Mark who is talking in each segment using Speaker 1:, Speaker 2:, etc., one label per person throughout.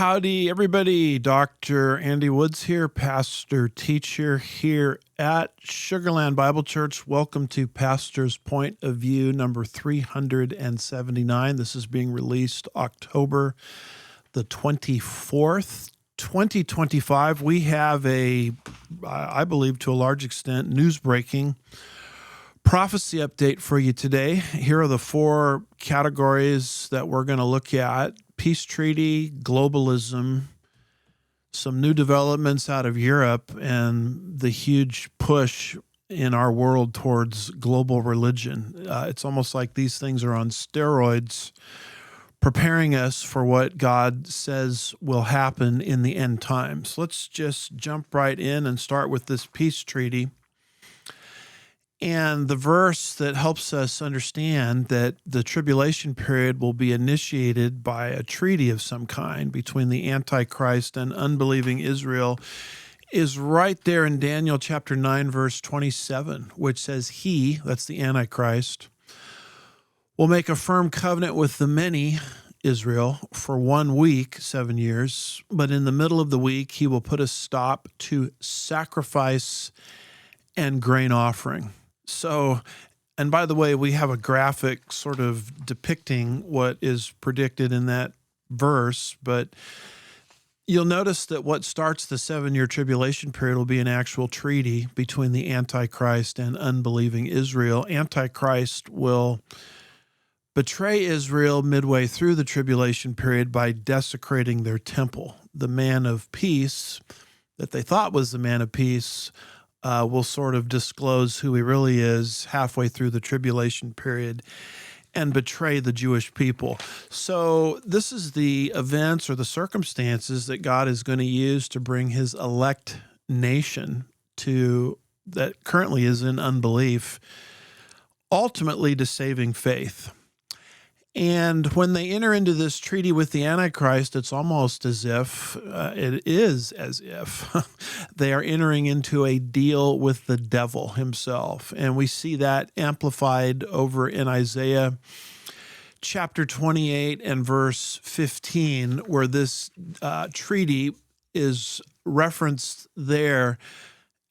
Speaker 1: Howdy, everybody. Dr. Andy Woods here, pastor teacher here at Sugarland Bible Church. Welcome to Pastor's Point of View number 379. This is being released October the 24th, 2025. We have I believe to a large extent, news-breaking prophecy update for you today. Here are the four categories that we're going to look at: peace treaty, globalism, some new developments out of Europe, and the huge push in our world towards global religion. It's almost like these things are on steroids, preparing us for what God says will happen in the end times. Let's just jump right in and start with this peace treaty. And the verse that helps us understand that the tribulation period will be initiated by a treaty of some kind between the Antichrist and unbelieving Israel is right there in Daniel chapter 9, verse 27, which says, "He," that's the Antichrist, "will make a firm covenant with the many," Israel, "for 1 week, 7 years, but in the middle of the week he will put a stop to sacrifice and grain offering." So, and by the way, we have a graphic sort of depicting what is predicted in that verse, but you'll notice that what starts the 7-year tribulation period will be an actual treaty between the Antichrist and unbelieving Israel. Antichrist will betray Israel midway through the tribulation period by desecrating their temple. The man of peace that they thought was the man of peace will sort of disclose who he really is halfway through the tribulation period and betray the Jewish people. So this is the events or the circumstances that God is going to use to bring his elect nation that currently is in unbelief, ultimately to saving faith. And when they enter into this treaty with the Antichrist, it's almost as if, they are entering into a deal with the devil himself. And we see that amplified over in Isaiah chapter 28 and verse 15, where this treaty is referenced there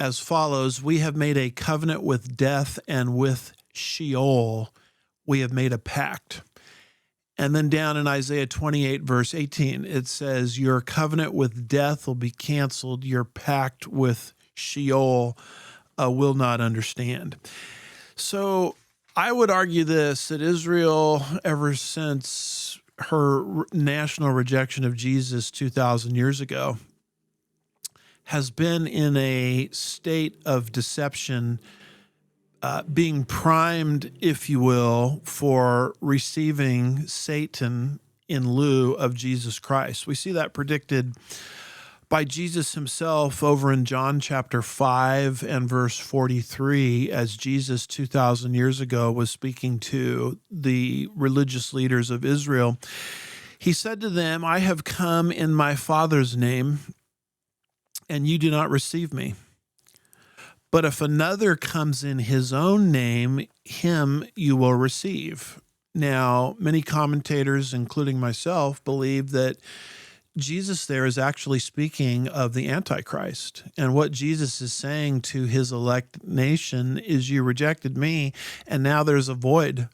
Speaker 1: as follows: "We have made a covenant with death, and with Sheol we have made a pact." And then down in Isaiah 28, verse 18, it says, "Your covenant with death will be canceled. Your pact with Sheol will not understand." So I would argue this, that Israel, ever since her national rejection of Jesus 2,000 years ago, has been in a state of deception, being primed, if you will, for receiving Satan in lieu of Jesus Christ. We see that predicted by Jesus himself over in John chapter 5 and verse 43, as Jesus 2,000 years ago was speaking to the religious leaders of Israel. He said to them, "I have come in my Father's name, and you do not receive me. But if another comes in his own name, him you will receive." Now, many commentators, including myself, believe that Jesus there is actually speaking of the Antichrist. And what Jesus is saying to his elect nation is, you rejected me, and now there's a void.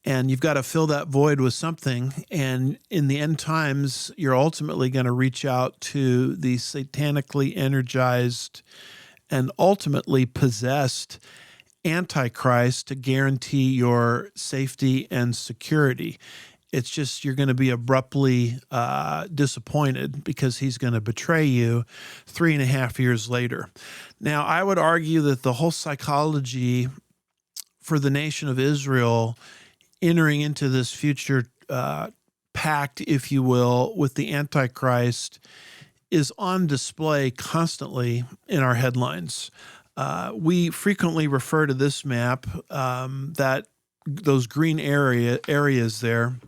Speaker 1: And you've got to fill that void with something. And in the end times, you're ultimately going to reach out to the satanically energized and ultimately possessed Antichrist to guarantee your safety and security. It's just you're going to be abruptly disappointed because he's going to betray you 3.5 years later. Now, I would argue that the whole psychology for the nation of Israel entering into this future pact, if you will, with the Antichrist is on display constantly in our headlines. We frequently refer to this map, that those green areas there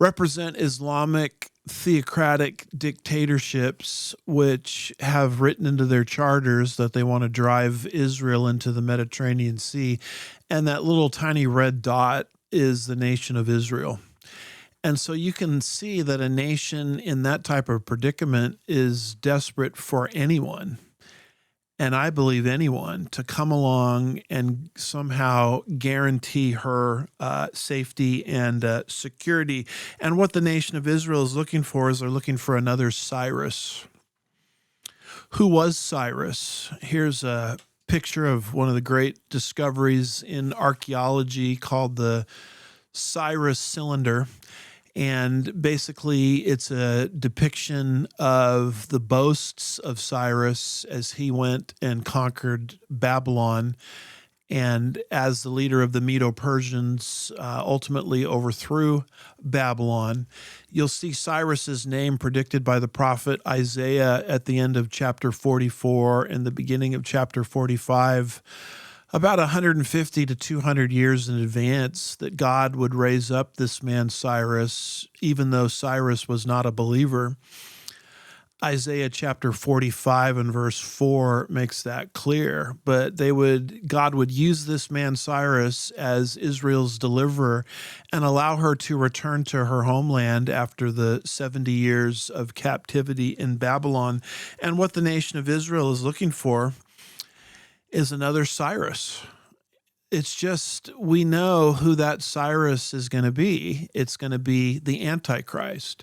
Speaker 1: represent Islamic theocratic dictatorships which have written into their charters that they want to drive Israel into the Mediterranean Sea. And that little tiny red dot is the nation of Israel. And so you can see that a nation in that type of predicament is desperate for anyone, and I believe anyone, to come along and somehow guarantee her safety and security. And what the nation of Israel is looking for is they're looking for another Cyrus. Who was Cyrus? Here's a picture of one of the great discoveries in archaeology called the Cyrus cylinder. And basically, it's a depiction of the boasts of Cyrus as he went and conquered Babylon, and as the leader of the Medo-Persians ultimately overthrew Babylon. You'll see Cyrus's name predicted by the prophet Isaiah at the end of chapter 44 and the beginning of chapter 45, about 150 to 200 years in advance, that God would raise up this man Cyrus, even though Cyrus was not a believer. Isaiah chapter 45 and verse 4 makes that clear. But God would use this man Cyrus as Israel's deliverer and allow her to return to her homeland after the 70 years of captivity in Babylon. And what the nation of Israel is looking for is another Cyrus. It's just, we know who that Cyrus is going to be. It's going to be the Antichrist.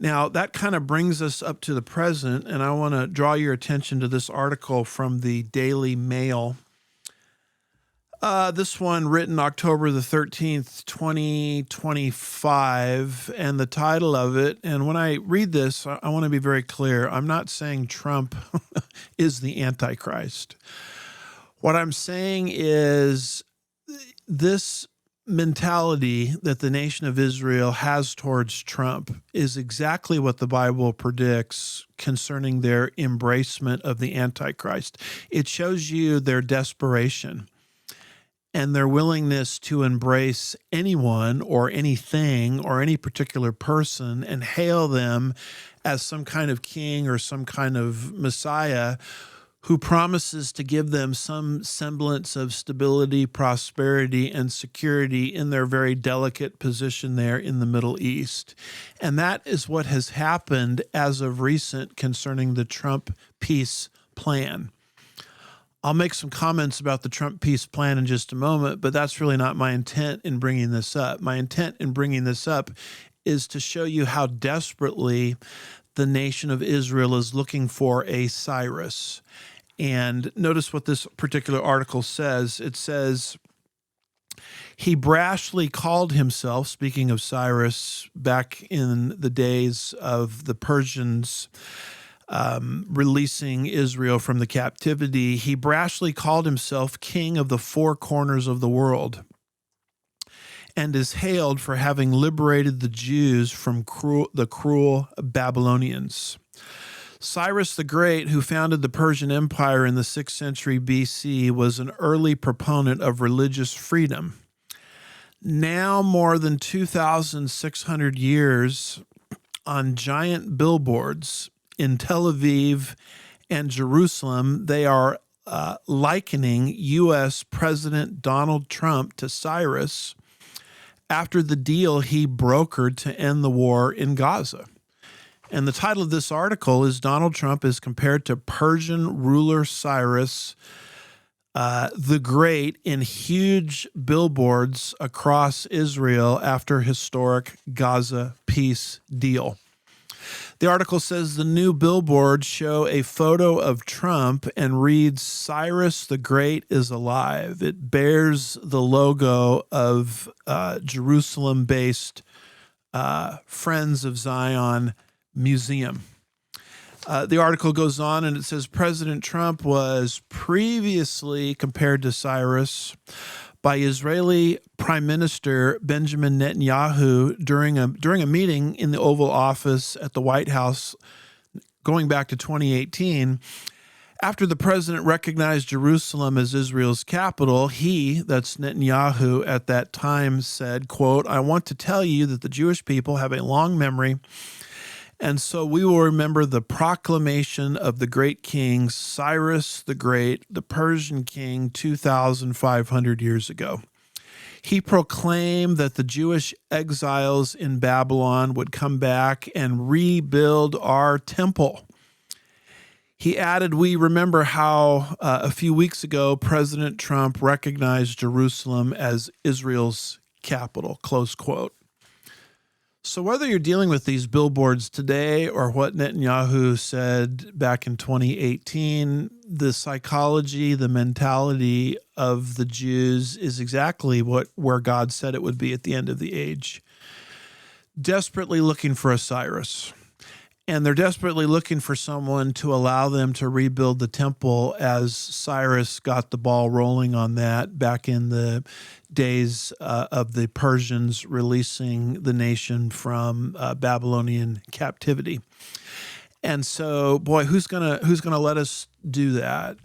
Speaker 1: Now, that kind of brings us up to the present, and I want to draw your attention to this article from the Daily Mail. This one written October the 13th, 2025, and the title of it, and when I read this, I want to be very clear. I'm not saying Trump is the Antichrist. What I'm saying is this mentality that the nation of Israel has towards Trump is exactly what the Bible predicts concerning their embracement of the Antichrist. It shows you their desperation and their willingness to embrace anyone or anything or any particular person and hail them as some kind of king or some kind of Messiah who promises to give them some semblance of stability, prosperity, and security in their very delicate position there in the Middle East. And that is what has happened as of recent concerning the Trump peace plan. I'll make some comments about the Trump peace plan in just a moment, but that's really not my intent in bringing this up. My intent in bringing this up is to show you how desperately the nation of Israel is looking for a Cyrus. And notice what this particular article says. It says, he brashly called himself, speaking of Cyrus, back in the days of the Persians releasing Israel from the captivity, he brashly called himself king of the four corners of the world, and is hailed for having liberated the Jews from the cruel Babylonians. Cyrus the Great, who founded the Persian Empire in the 6th century BC, was an early proponent of religious freedom. Now, more than 2,600 years, on giant billboards in Tel Aviv and Jerusalem, they are likening U.S. President Donald Trump to Cyrus after the deal he brokered to end the war in Gaza. And the title of this article is Donald Trump is compared to Persian ruler Cyrus the Great in huge billboards across Israel after historic Gaza peace deal. The article says the new billboards show a photo of Trump and reads, Cyrus the Great is alive. It bears the logo of Jerusalem-based Friends of Zion Museum. The article goes on and it says President Trump was previously compared to Cyrus by Israeli Prime Minister Benjamin Netanyahu during a meeting in the Oval Office at the White House going back to 2018. After the president recognized Jerusalem as Israel's capital, that's Netanyahu at that time, said, quote, I want to tell you that the Jewish people have a long memory, and so we will remember the proclamation of the great king Cyrus the Great, the Persian king, 2,500 years ago. He proclaimed that the Jewish exiles in Babylon would come back and rebuild our temple. He added, we remember how a few weeks ago, President Trump recognized Jerusalem as Israel's capital, close quote. So whether you're dealing with these billboards today or what Netanyahu said back in 2018, the psychology, the mentality of the Jews is exactly where God said it would be at the end of the age. Desperately looking for a Cyrus. And they're desperately looking for someone to allow them to rebuild the temple, as Cyrus got the ball rolling on that back in the days of the Persians releasing the nation from Babylonian captivity. And so, boy, who's gonna let us do that?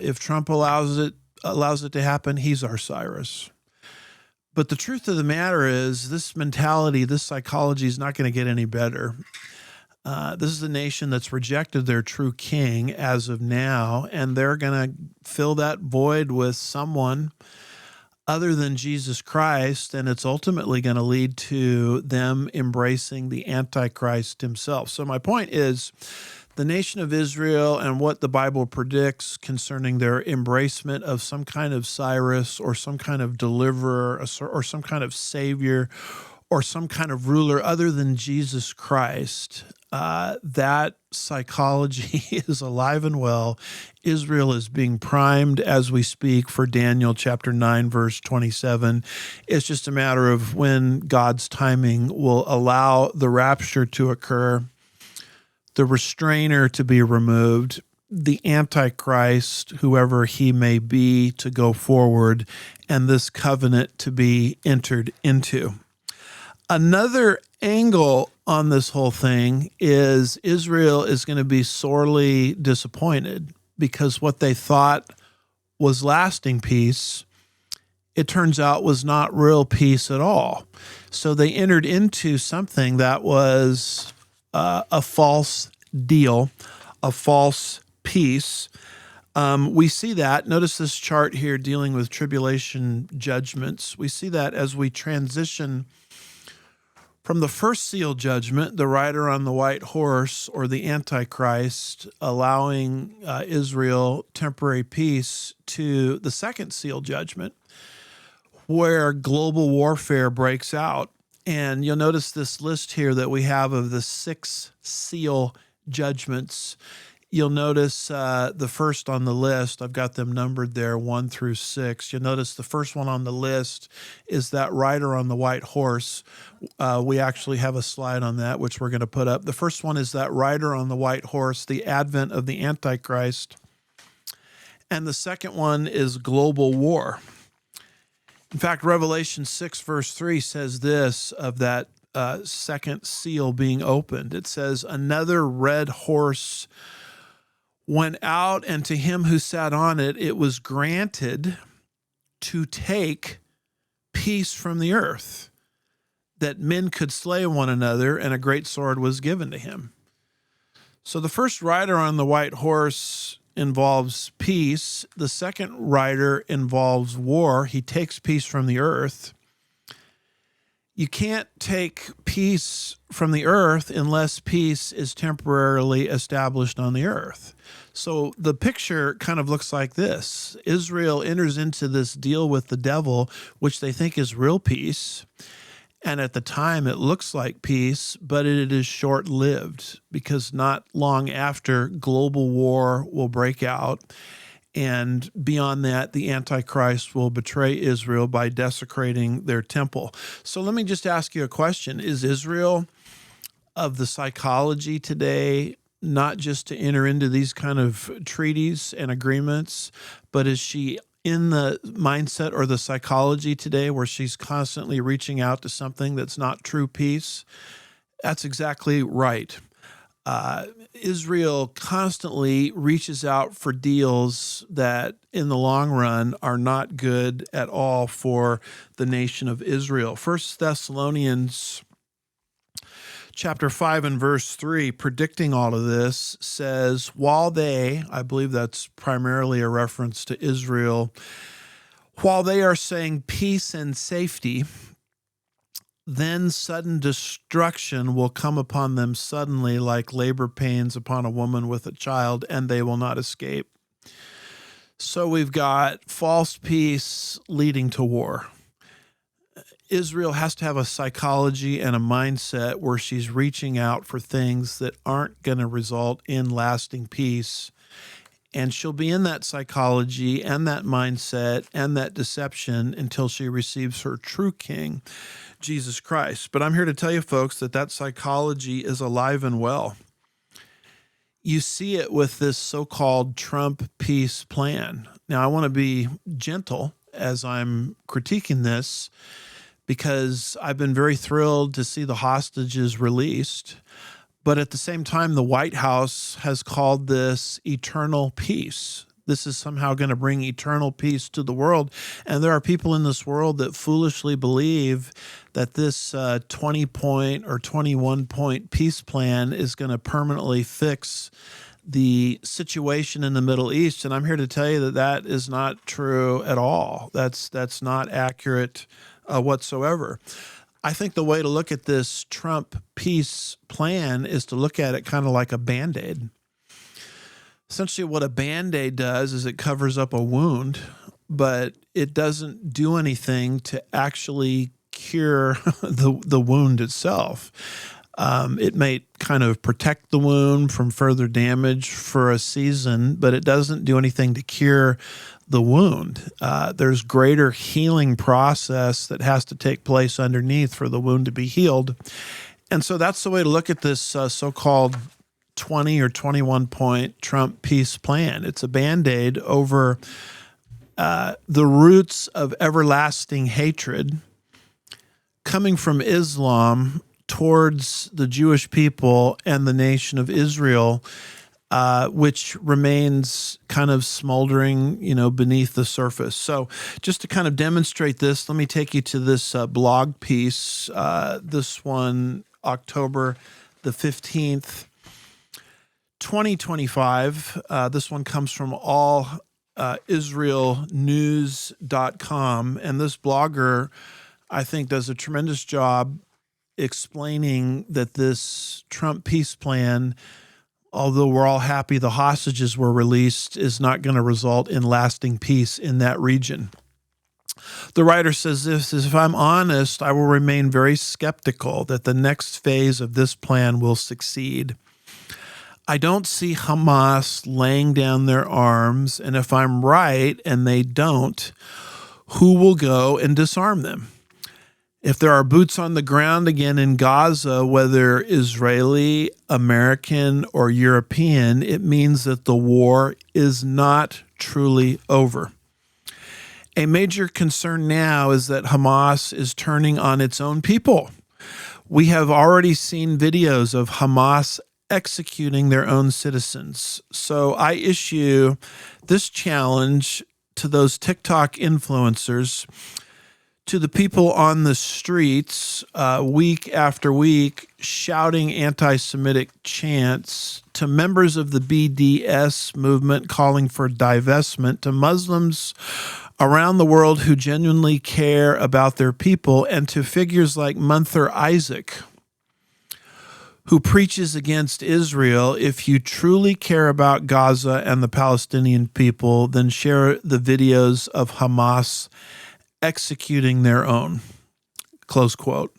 Speaker 1: If Trump allows it to happen, he's our Cyrus. But the truth of the matter is, this mentality, this psychology is not going to get any better. This is a nation that's rejected their true king as of now, and they're going to fill that void with someone other than Jesus Christ, and it's ultimately going to lead to them embracing the Antichrist himself. So my point is, the nation of Israel and what the Bible predicts concerning their embracement of some kind of Cyrus or some kind of deliverer or some kind of savior or some kind of ruler other than Jesus Christ, that psychology is alive and well. Israel is being primed as we speak for Daniel chapter 9, verse 27. It's just a matter of when God's timing will allow the rapture to occur, the restrainer to be removed, the Antichrist, whoever he may be, to go forward, and this covenant to be entered into. Another angle on this whole thing is Israel is going to be sorely disappointed because what they thought was lasting peace, it turns out was not real peace at all. So they entered into something that was a false deal, a false peace. We see that. Notice this chart here dealing with tribulation judgments. We see that as we transition from the first seal judgment, the rider on the white horse, or the Antichrist, allowing Israel temporary peace, to the second seal judgment, where global warfare breaks out. And you'll notice this list here that we have of the 6 seal judgments. You'll notice the first on the list, I've got them numbered there, 1 through 6. You'll notice the first one on the list is that rider on the white horse. We actually have a slide on that, which we're going to put up. The first one is that rider on the white horse, the advent of the Antichrist. And the second one is global war. In fact, Revelation 6, verse 3 says this of that second seal being opened. It says, another red horse went out, and to him who sat on it, it was granted to take peace from the earth, that men could slay one another, and a great sword was given to him. So the first rider on the white horse involves peace. The second rider involves war. He takes peace from the earth. You can't take peace from the earth unless peace is temporarily established on the earth. So the picture kind of looks like this. Israel enters into this deal with the devil, which they think is real peace. And at the time, it looks like peace, but it is short-lived, because not long after, global war will break out. And beyond that, the Antichrist will betray Israel by desecrating their temple. So let me just ask you a question. Is Israel of the psychology today not just to enter into these kind of treaties and agreements, but is she in the mindset or the psychology today where she's constantly reaching out to something that's not true peace? That's exactly right. Israel constantly reaches out for deals that in the long run are not good at all for the nation of Israel. 1 Thessalonians chapter 5 and verse 3, predicting all of this, says, while they, I believe that's primarily a reference to Israel, While they are saying peace and safety, then sudden destruction will come upon them suddenly, like labor pains upon a woman with a child, and they will not escape. So we've got false peace leading to war. Israel has to have a psychology and a mindset where she's reaching out for things that aren't going to result in lasting peace. And she'll be in that psychology and that mindset and that deception until she receives her true king, Jesus Christ. But I'm here to tell you, folks, that psychology is alive and well. You see it with this so-called Trump peace plan. Now, I want to be gentle as I'm critiquing this, because I've been very thrilled to see the hostages released. But at the same time, the White House has called this eternal peace. This is somehow going to bring eternal peace to the world. And there are people in this world that foolishly believe that this 20-point or 21-point peace plan is going to permanently fix the situation in the Middle East. And I'm here to tell you that is not true at all. That's not accurate whatsoever. I think the way to look at this Trump peace plan is to look at it kind of like a Band-Aid. Essentially, what a Band-Aid does is it covers up a wound, but it doesn't do anything to actually cure the wound itself. It may kind of protect the wound from further damage for a season, but it doesn't do anything to cure the wound. There's greater healing process that has to take place underneath for the wound to be healed. And so that's the way to look at this so-called 20 or 21-point Trump peace plan. It's a Band-Aid over the roots of everlasting hatred coming from Islam towards the Jewish people and the nation of Israel, which remains kind of smoldering, beneath the surface. So just to kind of demonstrate this, let me take you to this blog piece, this one, October the 15th, 2025. This one comes from allisraelnews.com, and this blogger, I think, does a tremendous job explaining that this Trump peace plan, although we're all happy the hostages were released, is not going to result in lasting peace in that region. The writer says this: if I'm honest, I will remain very skeptical that the next phase of this plan will succeed. I don't see Hamas laying down their arms, and if I'm right and they don't, who will go and disarm them? If there are boots on the ground again in Gaza, whether Israeli, American, or European, it means that the war is not truly over. A major concern now is that Hamas is turning on its own people. We have already seen videos of Hamas executing their own citizens. So I issue this challenge to those TikTok influencers, to the people on the streets week after week shouting anti-Semitic chants, to members of the BDS movement calling for divestment, to Muslims around the world who genuinely care about their people, and to figures like Munther Isaac, who preaches against Israel. If you truly care about Gaza and the Palestinian people, then share the videos of Hamas executing their own, close quote.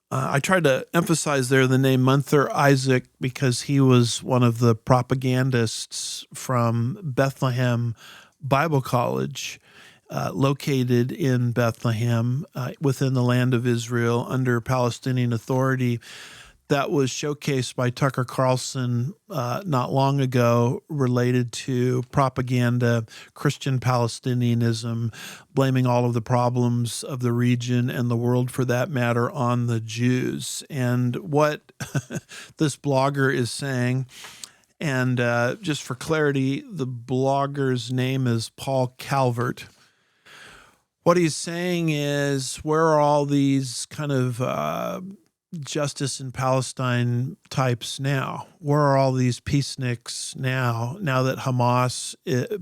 Speaker 1: I tried to emphasize there the name Munther Isaac because he was one of the propagandists from Bethlehem Bible College, located in Bethlehem within the land of Israel under Palestinian Authority, that was showcased by Tucker Carlson not long ago, related to propaganda, Christian Palestinianism, blaming all of the problems of the region and the world for that matter on the Jews. And what this blogger is saying, and just for clarity, the blogger's name is Paul Calvert. What he's saying is, where are all these kind of justice in Palestine types now? Where are all these peaceniks now that Hamas,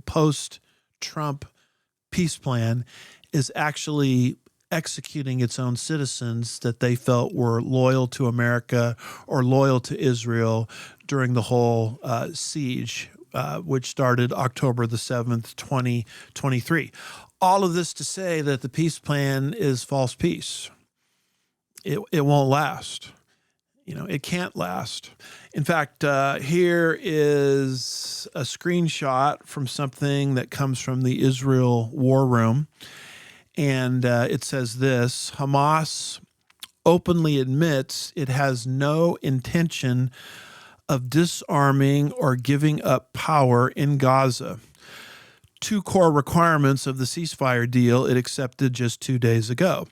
Speaker 1: post-Trump peace plan is actually executing its own citizens that they felt were loyal to America or loyal to Israel during the whole siege, which started October the 7th, 2023. All of this to say that the peace plan is false peace. It won't last. It can't last. In fact, here is a screenshot from something that comes from the Israel War Room. And it says this: Hamas openly admits it has no intention of disarming or giving up power in Gaza. Two core requirements of the ceasefire deal it accepted just 2 days ago.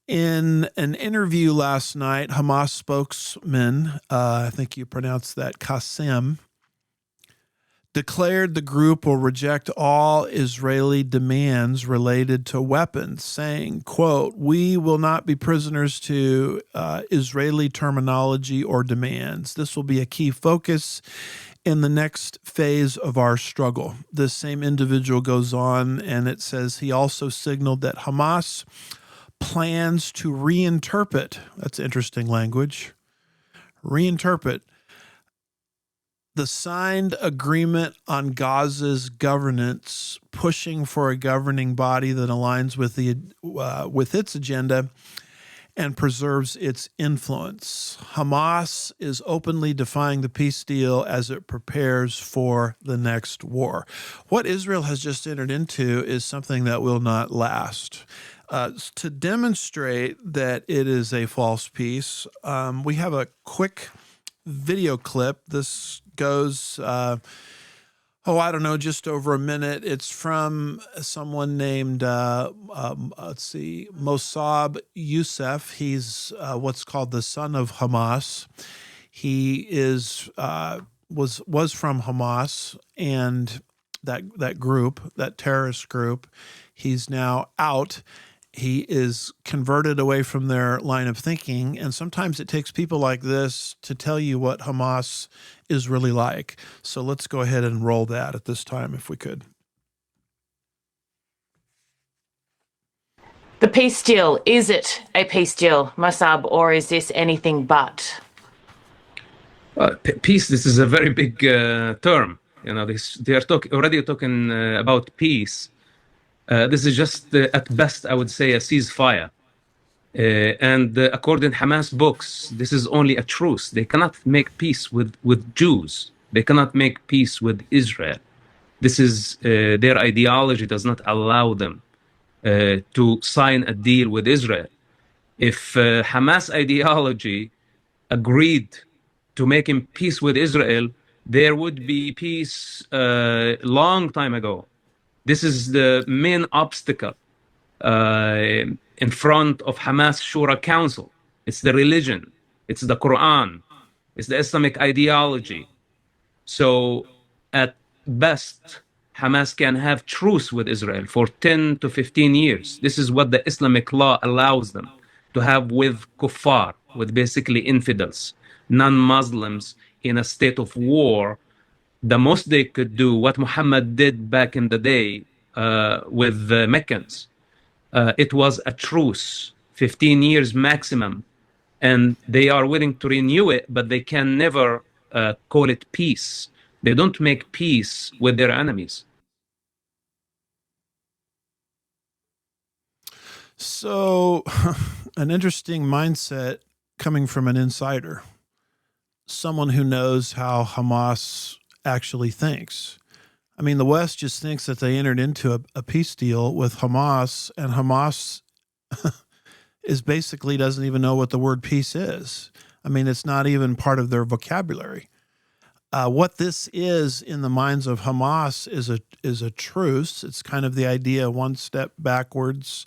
Speaker 1: In an interview last night, Hamas spokesman, I think you pronounce that Qasem, declared the group will reject all Israeli demands related to weapons, saying, quote, "We will not be prisoners to Israeli terminology or demands. This will be a key focus in the next phase of our struggle." This same individual goes on, and it says he also signaled that Hamas plans to reinterpret, that's interesting language, reinterpret the signed agreement on Gaza's governance, pushing for a governing body that aligns with its agenda and preserves its influence. Hamas is openly defying the peace deal as it prepares for the next war. What Israel has just entered into is something that will not last. To demonstrate that it is a false peace, we have a quick video clip. This goes, just over a minute. It's from someone named, Mossab Youssef. He's what's called the son of Hamas. He is was from Hamas and that group, that terrorist group. He's now out. He is converted away from their line of thinking, and sometimes it takes people like this to tell you what Hamas is really like. So let's go ahead and roll that at this time, if we could.
Speaker 2: The peace deal, is it a peace deal, Mossab, or is this anything but?
Speaker 3: Peace, this is a very big term. They are already talking about peace. This is just, at best, I would say, a ceasefire. And according to Hamas books, this is only a truce. They cannot make peace with Jews. They cannot make peace with Israel. This is their ideology does not allow them to sign a deal with Israel. If Hamas ideology agreed to making peace with Israel, there would be peace long time ago. This is the main obstacle in front of Hamas Shura Council. It's the religion, it's the Quran, it's the Islamic ideology. So at best, Hamas can have truce with Israel for 10 to 15 years. This is what the Islamic law allows them to have with kuffar, with basically infidels, non-Muslims in a state of war. The most they could do, what Muhammad did back in the day with the Meccans, it was a truce, 15 years maximum, and they are willing to renew it, but they can never call it peace. They don't make peace with their enemies.
Speaker 1: So, an interesting mindset coming from an insider, someone who knows how Hamas actually thinks. I mean, the West just thinks that they entered into a peace deal with Hamas, and Hamas is basically doesn't even know what the word peace is. I mean, it's not even part of their vocabulary. What this is in the minds of Hamas is a truce. It's kind of the idea one step backwards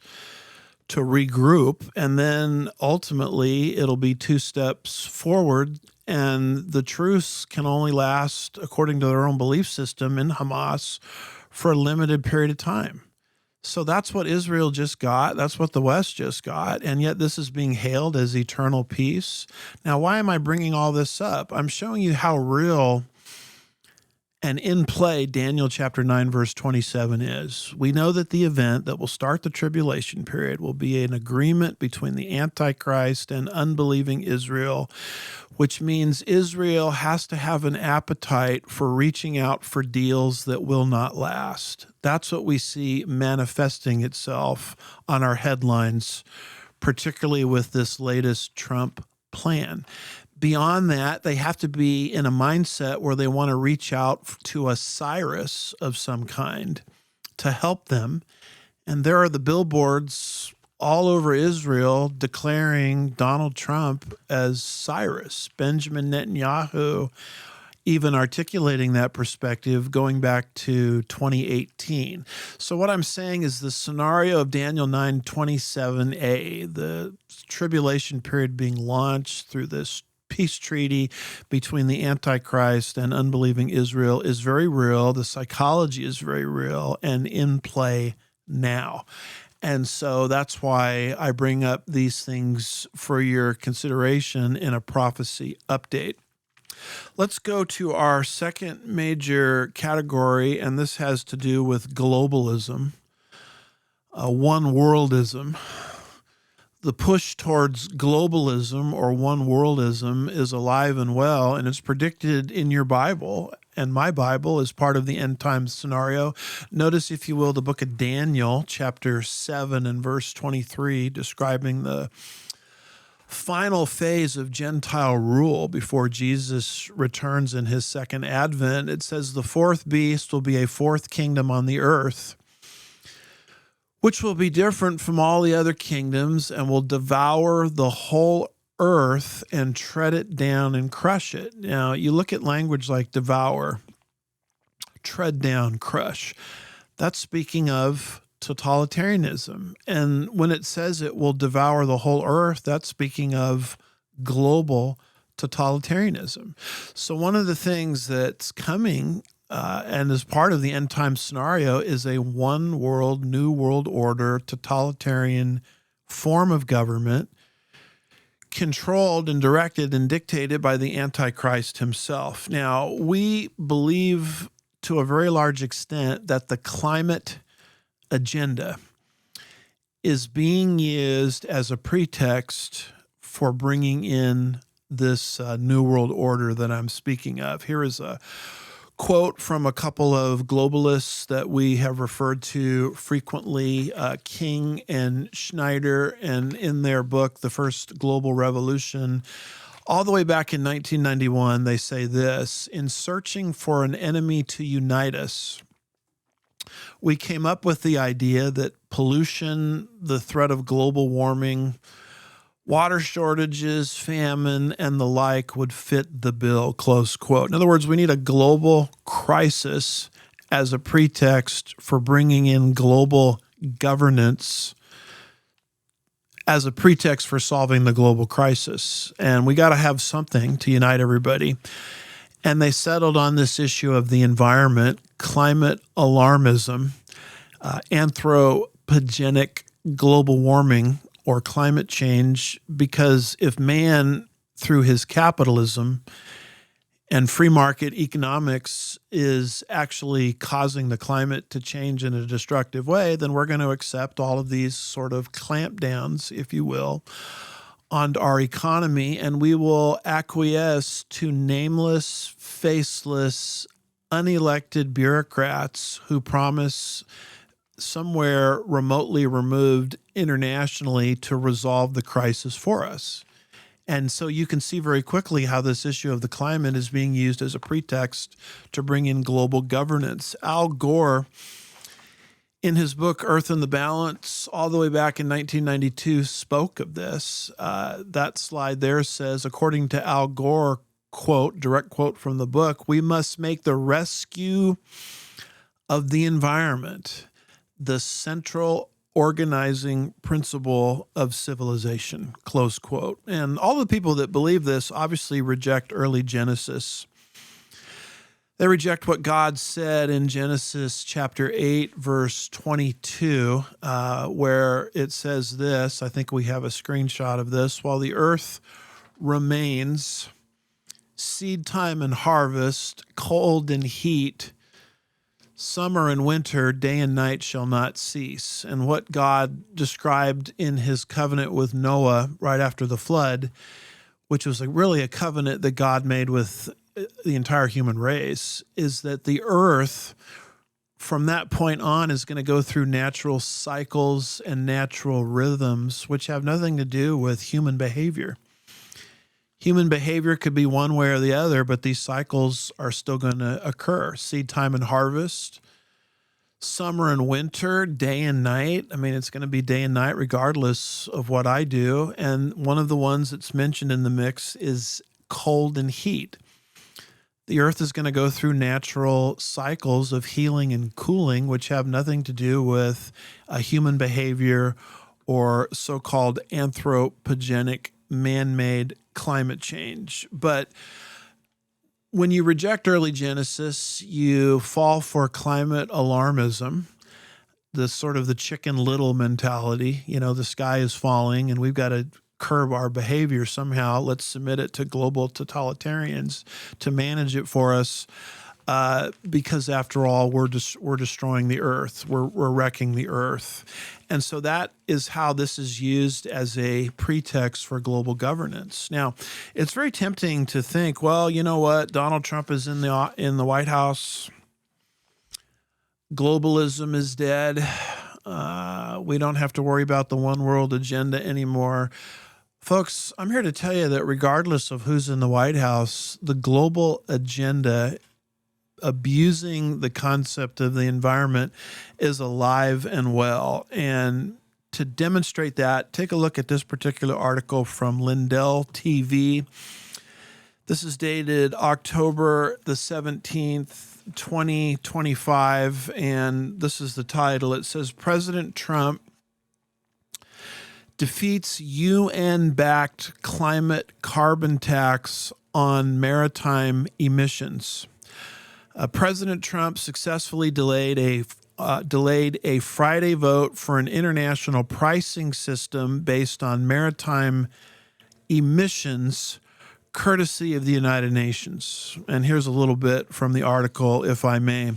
Speaker 1: to regroup, and then ultimately it'll be 2 steps forward. And the truce can only last, according to their own belief system in Hamas, for a limited period of time. So that's what Israel just got. That's what the West just got. And yet this is being hailed as eternal peace. Now, why am I bringing all this up? I'm showing you how real And in play, Daniel chapter 9, verse 27 is, we know that the event that will start the tribulation period will be an agreement between the Antichrist and unbelieving Israel, which means Israel has to have an appetite for reaching out for deals that will not last. That's what we see manifesting itself on our headlines, particularly with this latest Trump plan. Beyond that, they have to be in a mindset where they want to reach out to a Cyrus of some kind to help them. And there are the billboards all over Israel declaring Donald Trump as Cyrus. Benjamin Netanyahu even articulating that perspective going back to 2018. So what I'm saying is the scenario of Daniel 9:27a, the tribulation period being launched through this peace treaty between the Antichrist and unbelieving Israel, is very real. The psychology is very real and in play now. And so that's why I bring up these things for your consideration in a prophecy update. Let's go to our second major category, and this has to do with globalism, one worldism. The push towards globalism or one worldism is alive and well, and it's predicted in your Bible. And my Bible is part of the end times scenario. Notice, if you will, the book of Daniel, chapter 7 and verse 23, describing the final phase of Gentile rule before Jesus returns in his second advent. It says the fourth beast will be a fourth kingdom on the earth, which will be different from all the other kingdoms and will devour the whole earth and tread it down and crush it. Now, you look at language like devour, tread down, crush. That's speaking of totalitarianism. And when it says it will devour the whole earth, that's speaking of global totalitarianism. So one of the things that's coming and as part of the end time scenario is a one world, new world order, totalitarian form of government controlled and directed and dictated by the Antichrist himself. Now, we believe to a very large extent that the climate agenda is being used as a pretext for bringing in this new world order that I'm speaking of. Here is a quote from a couple of globalists that we have referred to frequently, King and Schneider, and in their book, The First Global Revolution, all the way back in 1991, they say this: in searching for an enemy to unite us, we came up with the idea that pollution, the threat of global warming, water shortages, famine, and the like would fit the bill, close quote. In other words, we need a global crisis as a pretext for bringing in global governance as a pretext for solving the global crisis. And we got to have something to unite everybody. And they settled on this issue of the environment, climate alarmism, anthropogenic global warming, or climate change, because if man, through his capitalism and free market economics, is actually causing the climate to change in a destructive way, then we're going to accept all of these sort of clampdowns, if you will, on our economy, and we will acquiesce to nameless, faceless, unelected bureaucrats who promise somewhere remotely removed internationally to resolve the crisis for us. And so you can see very quickly how this issue of the climate is being used as a pretext to bring in global governance. Al Gore, in his book, Earth in the Balance, all the way back in 1992, spoke of this. That slide there says, according to Al Gore, quote, direct quote from the book, "We must make the rescue of the environment the central organizing principle of civilization," close quote. And all the people that believe this obviously reject early Genesis. They reject what God said in Genesis chapter 8, verse 22, where it says this. I think we have a screenshot of this. While the earth remains, seed time and harvest, cold and heat, summer and winter, day and night shall not cease. And what God described in his covenant with Noah right after the flood, which was really a covenant that God made with the entire human race, is that the earth from that point on is going to go through natural cycles and natural rhythms, which have nothing to do with human behavior. Human behavior could be one way or the other, but these cycles are still going to occur. Seed time and harvest, summer and winter, day and night. I mean, it's going to be day and night regardless of what I do. And one of the ones that's mentioned in the mix is cold and heat. The earth is going to go through natural cycles of healing and cooling, which have nothing to do with human behavior or so-called anthropogenic man-made climate change. But when you reject early Genesis, you fall for climate alarmism, the sort of the Chicken Little mentality. You know, the sky is falling and we've got to curb our behavior somehow. Let's submit it to global totalitarians to manage it for us, because after all, we're destroying the earth. We're wrecking the earth. And so that is how this is used as a pretext for global governance. Now, it's very tempting to think, well, you know what? Donald Trump is in the White House. Globalism is dead. We don't have to worry about the one world agenda anymore. Folks, I'm here to tell you that regardless of who's in the White House, the global agenda, abusing the concept of the environment, is alive and well. And to demonstrate that, take a look at this particular article from Lindell TV. This is dated October the 17th, 2025, and this is the title. It says, President Trump defeats UN-backed climate carbon tax on maritime emissions. President Trump successfully delayed a Friday vote for an international pricing system based on maritime emissions, courtesy of the United Nations. And here's a little bit from the article, if I may.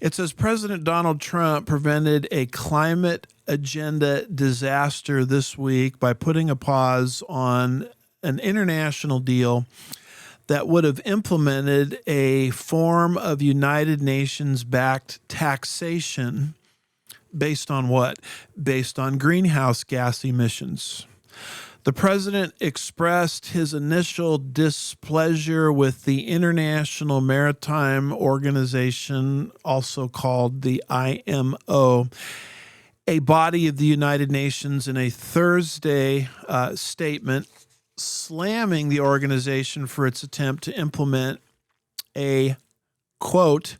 Speaker 1: It says, President Donald Trump prevented a climate agenda disaster this week by putting a pause on an international deal that would have implemented a form of United Nations-backed taxation based on what? Based on greenhouse gas emissions. The president expressed his initial displeasure with the International Maritime Organization, also called the IMO, a body of the United Nations, in a Thursday statement, slamming the organization for its attempt to implement a, quote,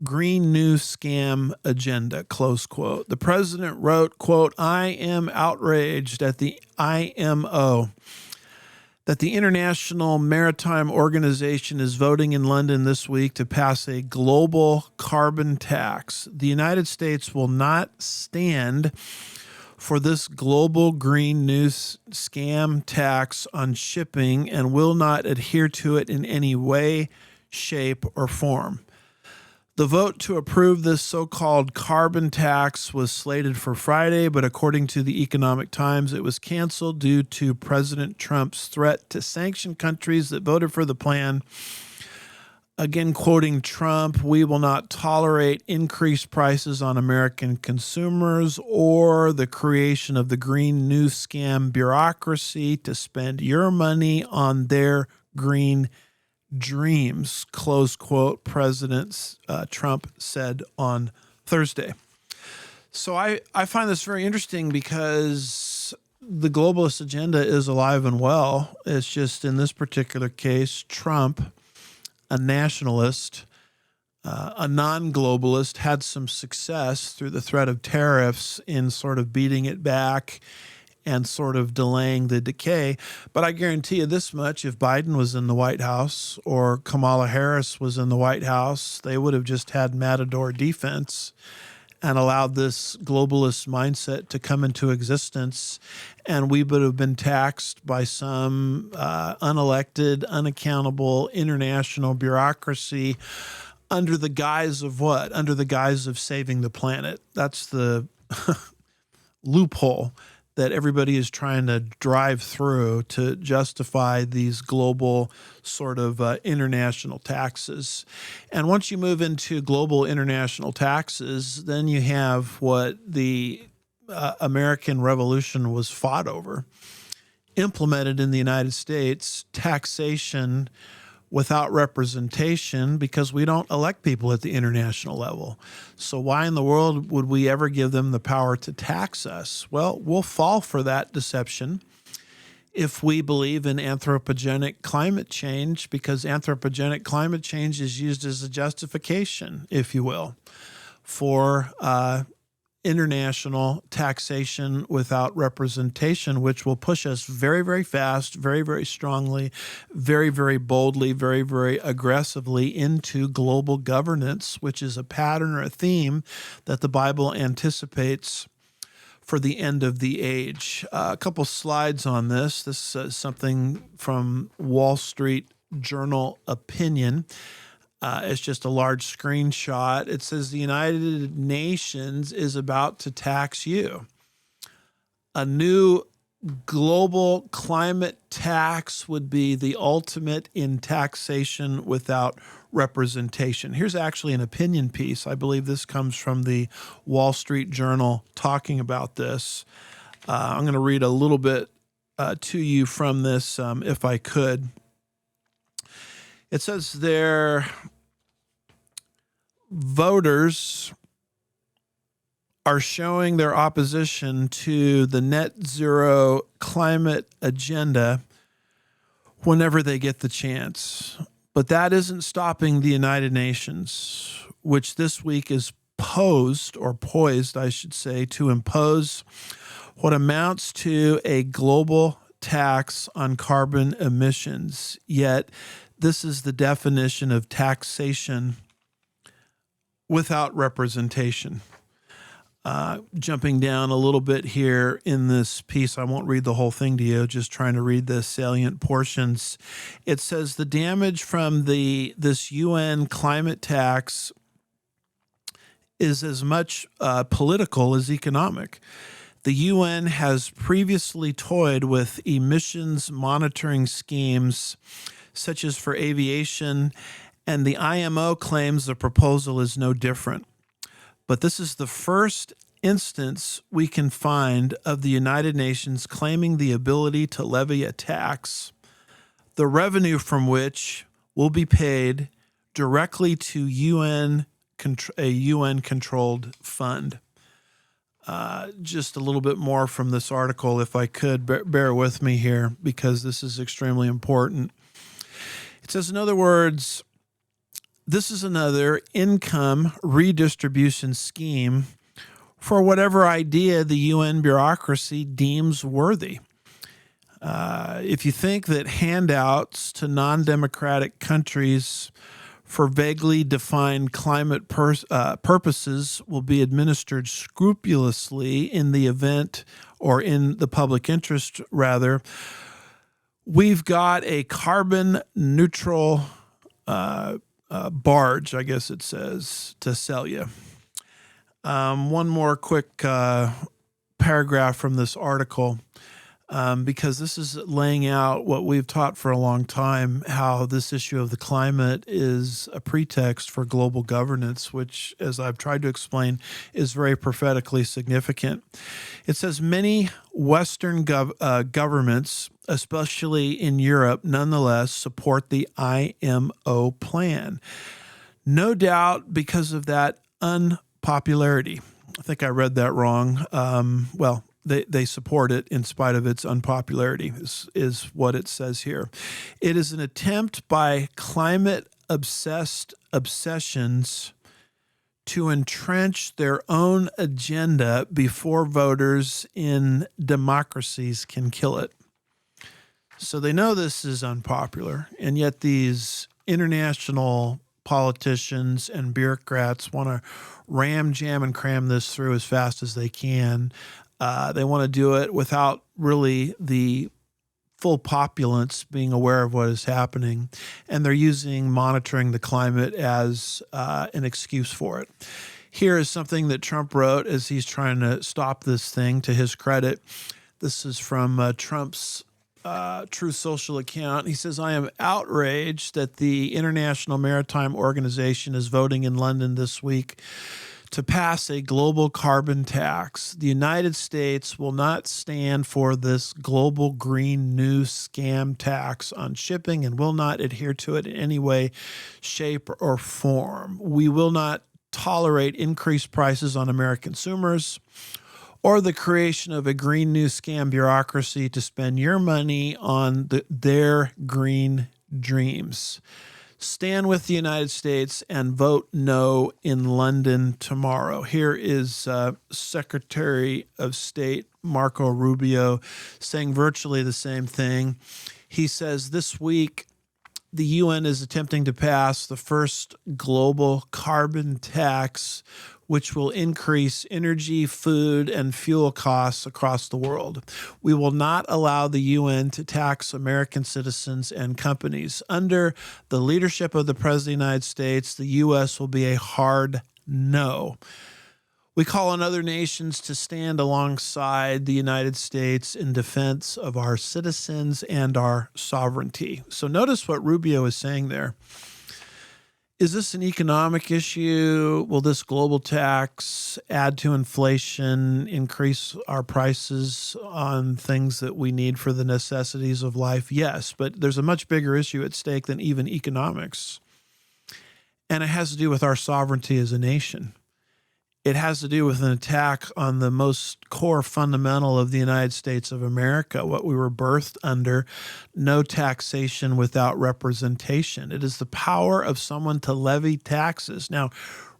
Speaker 1: green new scam agenda, close quote. The president wrote, quote, I am outraged at the IMO that the International Maritime Organization is voting in London this week to pass a global carbon tax. The United States will not stand for this global green new scam tax on shipping and will not adhere to it in any way, shape, or form. The vote to approve this so-called carbon tax was slated for Friday, but according to the Economic Times, it was canceled due to President Trump's threat to sanction countries that voted for the plan. Again, quoting Trump, we will not tolerate increased prices on American consumers or the creation of the green new scam bureaucracy to spend your money on their green dreams, close quote, President Trump said on Thursday. So I find this very interesting because the globalist agenda is alive and well. It's just in this particular case, Trump, a nationalist, a non-globalist, had some success through the threat of tariffs in sort of beating it back and sort of delaying the decay. But I guarantee you this much, if Biden was in the White House or Kamala Harris was in the White House, they would have just had matador defense and allowed this globalist mindset to come into existence, and we would have been taxed by some unelected, unaccountable international bureaucracy under the guise of what? Under the guise of saving the planet. That's the loophole that everybody is trying to drive through to justify these global sort of international taxes. And once you move into global international taxes, then you have what the American Revolution was fought over. Implemented in the United States, taxation without representation, because we don't elect people at the international level. So why in the world would we ever give them the power to tax us? Well, we'll fall for that deception if we believe in anthropogenic climate change, because anthropogenic climate change is used as a justification, if you will, for international taxation without representation, which will push us very, very fast, very, very strongly, very, very boldly, very, very aggressively into global governance, which is a pattern or a theme that the Bible anticipates for the end of the age. A couple slides on this. This is something from Wall Street Journal opinion. It's just a large screenshot. It says the United Nations is about to tax you. A new global climate tax would be the ultimate in taxation without representation. Here's actually an opinion piece. I believe this comes from the Wall Street Journal talking about this. I'm going to read a little bit to you from this, if I could. It says there, voters are showing their opposition to the net zero climate agenda whenever they get the chance. But that isn't stopping the United Nations, which this week is poised, I should say, to impose what amounts to a global tax on carbon emissions. Yet, this is the definition of taxation without representation. Jumping down a little bit here in this piece, I won't read the whole thing to you, just trying to read the salient portions. It says the damage from this UN climate tax is as much political as economic. The UN has previously toyed with emissions monitoring schemes, such as for aviation, and the IMO claims the proposal is no different. But this is the first instance we can find of the United Nations claiming the ability to levy a tax, the revenue from which will be paid directly to a UN-controlled fund. Just a little bit more from this article, if I could. Bear with me here, because this is extremely important. It says, in other words, this is another income redistribution scheme for whatever idea the UN bureaucracy deems worthy. If you think that handouts to non-democratic countries for vaguely defined climate purposes will be administered scrupulously in the event, or in the public interest rather, we've got a carbon neutral barge, I guess it says, to sell you. One more quick paragraph from this article, because this is laying out what we've taught for a long time, how this issue of the climate is a pretext for global governance, which, as I've tried to explain, is very prophetically significant. It says many Western governments, especially in Europe, nonetheless support the IMO plan. No doubt because of that unpopularity. I think I read that wrong. They support it in spite of its unpopularity, is what it says here. It is an attempt by climate-obsessed obsessions to entrench their own agenda before voters in democracies can kill it. So they know this is unpopular, and yet these international politicians and bureaucrats want to ram, jam, and cram this through as fast as they can. They want to do it without really the full populace being aware of what is happening, and they're using monitoring the climate as an excuse for it. Here is something that Trump wrote as he's trying to stop this thing, to his credit. This is from Trump's Truth Social account. He says, "I am outraged that the International Maritime Organization is voting in London this week to pass a global carbon tax. The United States will not stand for this global green new scam tax on shipping and will not adhere to it in any way, shape, or form. We will not tolerate increased prices on American consumers or the creation of a green new scam bureaucracy to spend your money on their green dreams. Stand with the United States and vote no in London tomorrow." Here is Secretary of State Marco Rubio saying virtually the same thing. He says this week the UN is attempting to pass the first global carbon tax, which will increase energy, food, and fuel costs across the world. We will not allow the UN to tax American citizens and companies. Under the leadership of the President of the United States, the U.S. will be a hard no. We call on other nations to stand alongside the United States in defense of our citizens and our sovereignty. So notice what Rubio is saying there. Is this an economic issue? Will this global tax add to inflation, increase our prices on things that we need for the necessities of life? Yes, but there's a much bigger issue at stake than even economics. And it has to do with our sovereignty as a nation. It has to do with an attack on the most core fundamental of the United States of America, what we were birthed under, no taxation without representation. It is the power of someone to levy taxes. Now,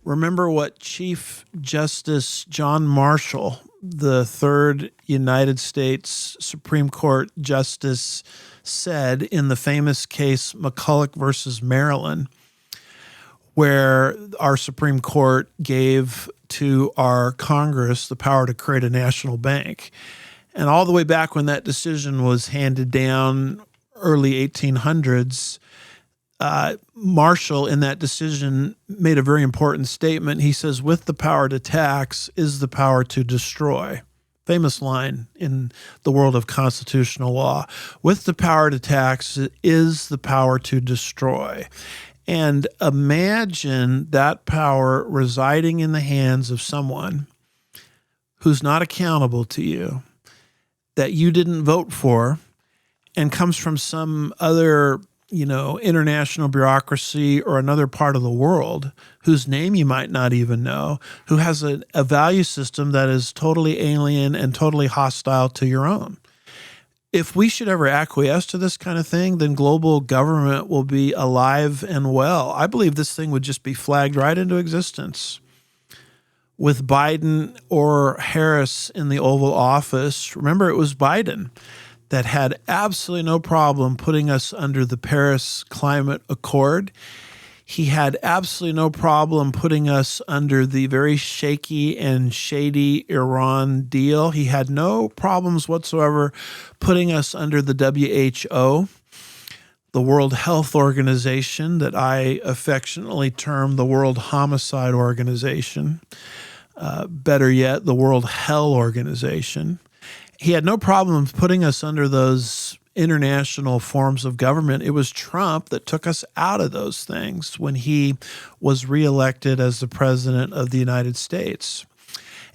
Speaker 1: remember what Chief Justice John Marshall, the third United States Supreme Court Justice, said in the famous case McCulloch versus Maryland, where our Supreme Court gave to our Congress the power to create a national bank. And all the way back when that decision was handed down, early 1800s, Marshall in that decision made a very important statement. He says, with the power to tax is the power to destroy. Famous line in the world of constitutional law. With the power to tax is the power to destroy. And imagine that power residing in the hands of someone who's not accountable to you, that you didn't vote for, and comes from some other, international bureaucracy or another part of the world, whose name you might not even know, who has a value system that is totally alien and totally hostile to your own. If we should ever acquiesce to this kind of thing, then global government will be alive and well. I believe this thing would just be flagged right into existence. With Biden or Harris in the Oval Office, remember it was Biden that had absolutely no problem putting us under the Paris Climate Accord. He had absolutely no problem putting us under the very shaky and shady Iran deal. He had no problems whatsoever putting us under the WHO, the World Health Organization that I affectionately term the World Homicide Organization. Better yet, the World Hell Organization. He had no problem putting us under those international forms of government. It was Trump that took us out of those things when he was reelected as the president of the United States.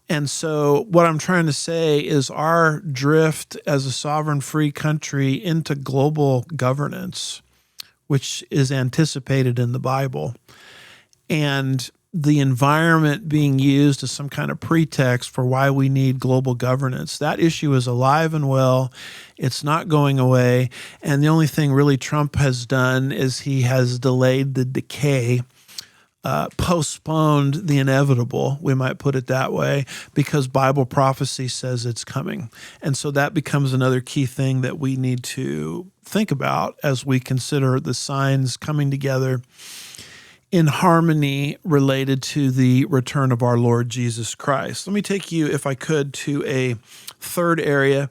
Speaker 1: And so what I'm trying to say is our drift as a sovereign free country into global governance, which is anticipated in the Bible, and the environment being used as some kind of pretext for why we need global governance. That issue is alive and well. It's not going away. And the only thing really Trump has done is he has delayed the decay, postponed the inevitable, we might put it that way, because Bible prophecy says it's coming. And so that becomes another key thing that we need to think about as we consider the signs coming together in harmony related to the return of our Lord Jesus Christ. Let me take you, if I could, to a third area,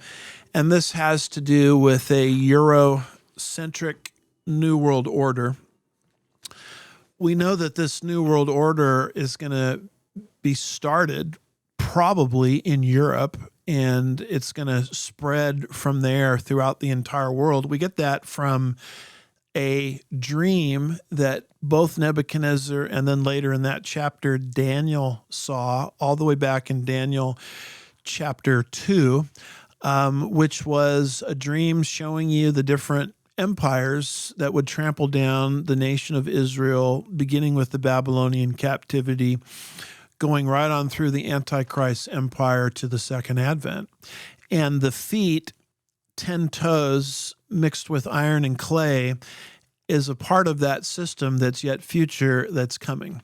Speaker 1: and this has to do with a Eurocentric New World Order. We know that this New World Order is going to be started probably in Europe, and it's going to spread from there throughout the entire world. We get that from a dream that both Nebuchadnezzar and then later in that chapter Daniel saw, all the way back in Daniel chapter 2, which was a dream showing you the different empires that would trample down the nation of Israel, beginning with the Babylonian captivity, going right on through the Antichrist empire to the second advent. And the feet, 10 toes mixed with iron and clay, is a part of that system that's yet future, that's coming.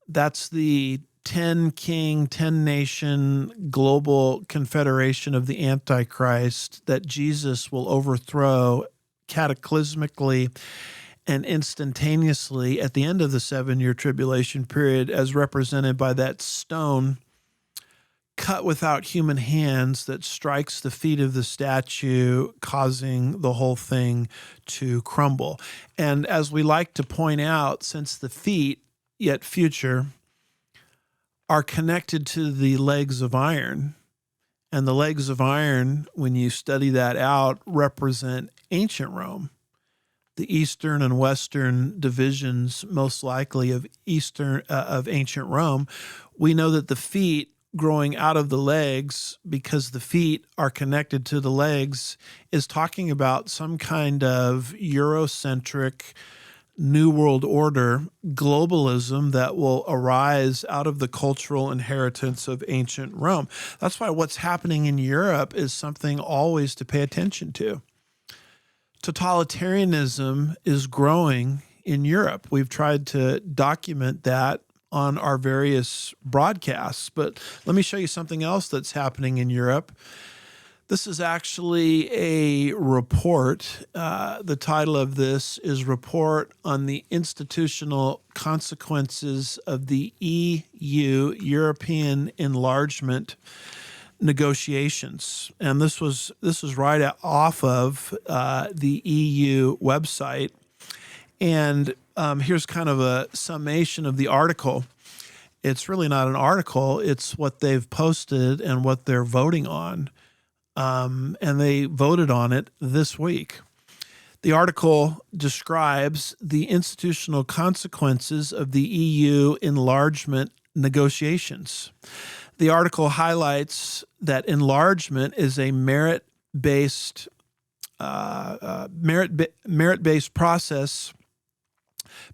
Speaker 1: That's the 10 king, 10 nation global confederation of the Antichrist that Jesus will overthrow cataclysmically and instantaneously at the end of the 7-year tribulation period, as represented by that stone cut without human hands that strikes the feet of the statue, causing the whole thing to crumble. And as we like to point out, since the feet, yet future, are connected to the legs of iron, and the legs of iron, when you study that out, represent ancient Rome, the eastern and western divisions, most likely of ancient Rome. We know that the feet growing out of the legs, because the feet are connected to the legs, is talking about some kind of Eurocentric New World Order, globalism that will arise out of the cultural inheritance of ancient Rome. That's why what's happening in Europe is something always to pay attention to. Totalitarianism is growing in Europe. We've tried to document that on our various broadcasts, but let me show you something else that's happening in Europe. This is actually a report. The title of this is Report on the Institutional Consequences of the EU, European Enlargement Negotiations. And this was right off of the EU website. And here's kind of a summation of the article. It's really not an article. It's what they've posted and what they're voting on. And they voted on it this week. The article describes the institutional consequences of the EU enlargement negotiations. The article highlights that enlargement is a merit-based process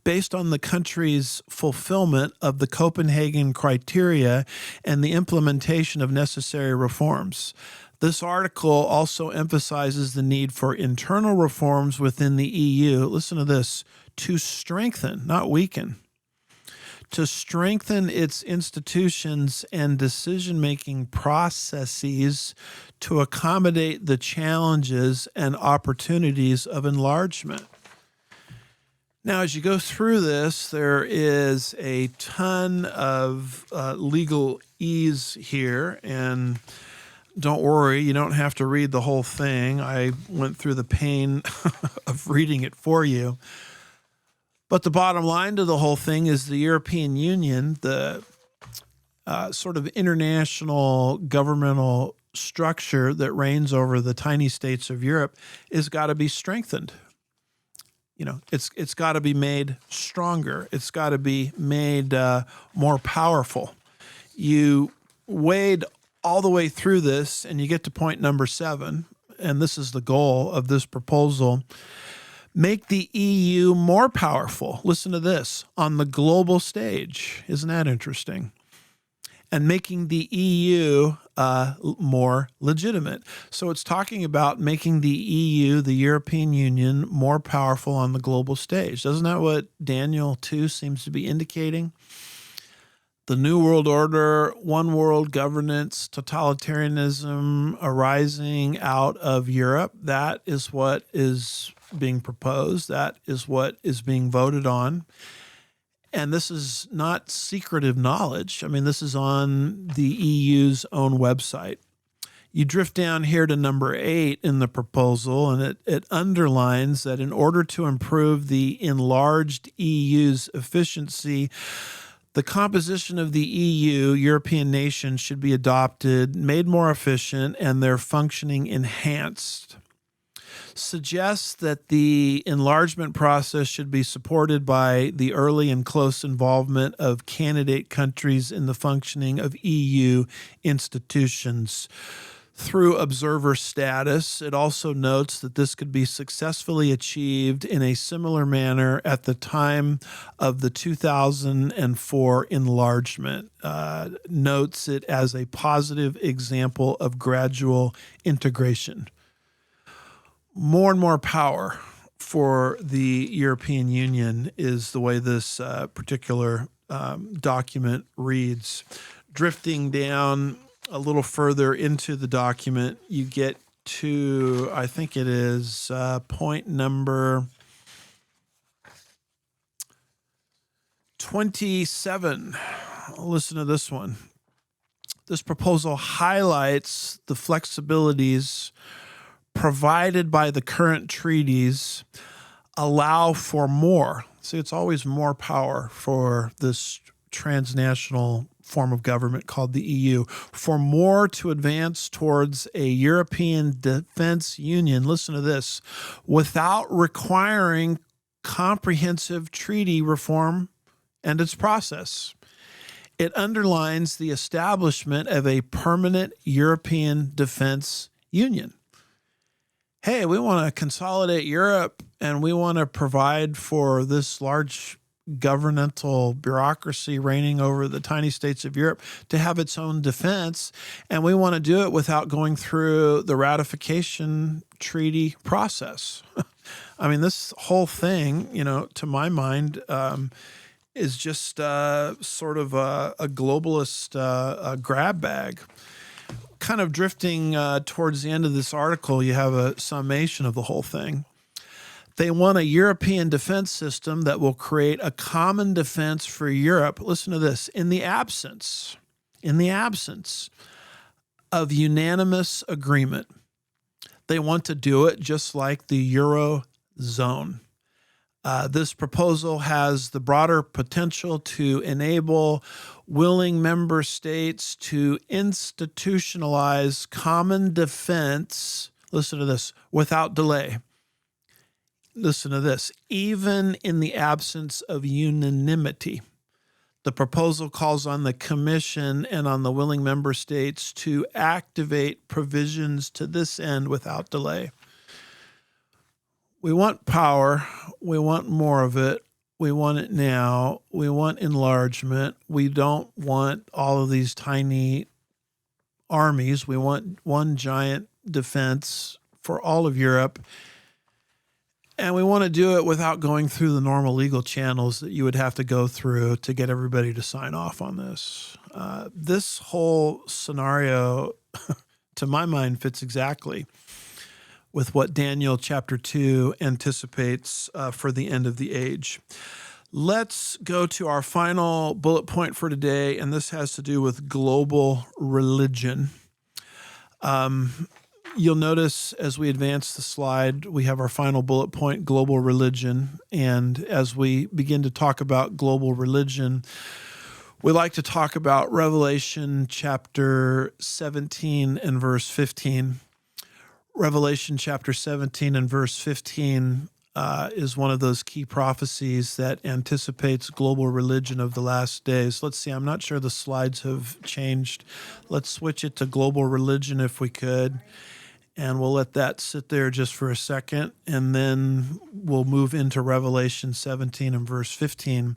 Speaker 1: based on the country's fulfillment of the Copenhagen criteria and the implementation of necessary reforms. This article also emphasizes the need for internal reforms within the EU. Listen to this: to strengthen, not weaken, to strengthen its institutions and decision-making processes to accommodate the challenges and opportunities of enlargement. Now, as you go through this, there is a ton of legalese here, and don't worry, you don't have to read the whole thing. I went through the pain of reading it for you. But the bottom line to the whole thing is the European Union, the sort of international governmental structure that reigns over the tiny states of Europe, has got to be strengthened. You know, it's got to be made stronger. It's got to be made more powerful. You wade all the way through this, and you get to point number 7, and this is the goal of this proposal: make the EU more powerful. Listen to this: on the global stage. Isn't that interesting? And making the EU more legitimate. So it's talking about making the EU, the European Union, more powerful on the global stage. Doesn't that what Daniel 2 seems to be indicating? The New World Order, one world governance, totalitarianism arising out of Europe. That is what is being proposed. That is what is being voted on. And this is not secretive knowledge. I mean, this is on the EU's own website. You drift down here to number 8 in the proposal, and it underlines that in order to improve the enlarged EU's efficiency, the composition of the EU, European nations, should be adopted, made more efficient, and their functioning enhanced. Suggests that the enlargement process should be supported by the early and close involvement of candidate countries in the functioning of EU institutions through observer status. It also notes that this could be successfully achieved in a similar manner at the time of the 2004 enlargement. Notes it as a positive example of gradual integration. More and more power for the European Union is the way this particular document reads. Drifting down a little further into the document, you get to, I think it is point number 27. Listen to this one. This proposal highlights the flexibilities provided by the current treaties allow for more. See, it's always more power for this transnational form of government called the EU, for more to advance towards a European defense union, listen to this, without requiring comprehensive treaty reform and its process. It underlines the establishment of a permanent European defense union. Hey, we want to consolidate Europe and we want to provide for this large governmental bureaucracy reigning over the tiny states of Europe to have its own defense. And we want to do it without going through the ratification treaty process. I mean, this whole thing, to my mind, is just sort of a globalist grab bag. Kind of drifting towards the end of this article, you have a summation of the whole thing. They want a European defense system that will create a common defense for Europe. Listen to this. In the absence of unanimous agreement, they want to do it just like the Eurozone. This proposal has the broader potential to enable willing member states to institutionalize common defense, listen to this, without delay. Listen to this, even in the absence of unanimity. The proposal calls on the Commission and on the willing member states to activate provisions to this end without delay. We want power. We want more of it. We want it now. We want enlargement. We don't want all of these tiny armies. We want one giant defense for all of Europe. And we want to do it without going through the normal legal channels that you would have to go through to get everybody to sign off on this. This whole scenario, to my mind, fits exactly with what Daniel chapter 2 anticipates for the end of the age. Let's go to our final bullet point for today, and this has to do with global religion. You'll notice as we advance the slide, we have our final bullet point, global religion. And as we begin to talk about global religion, we like to talk about Revelation chapter 17 and verse 15. Revelation chapter 17 and verse 15 is one of those key prophecies that anticipates global religion of the last days. Let's see, I'm not sure the slides have changed. Let's switch it to global religion if we could. And we'll let that sit there just for a second, and then we'll move into Revelation 17 and verse 15.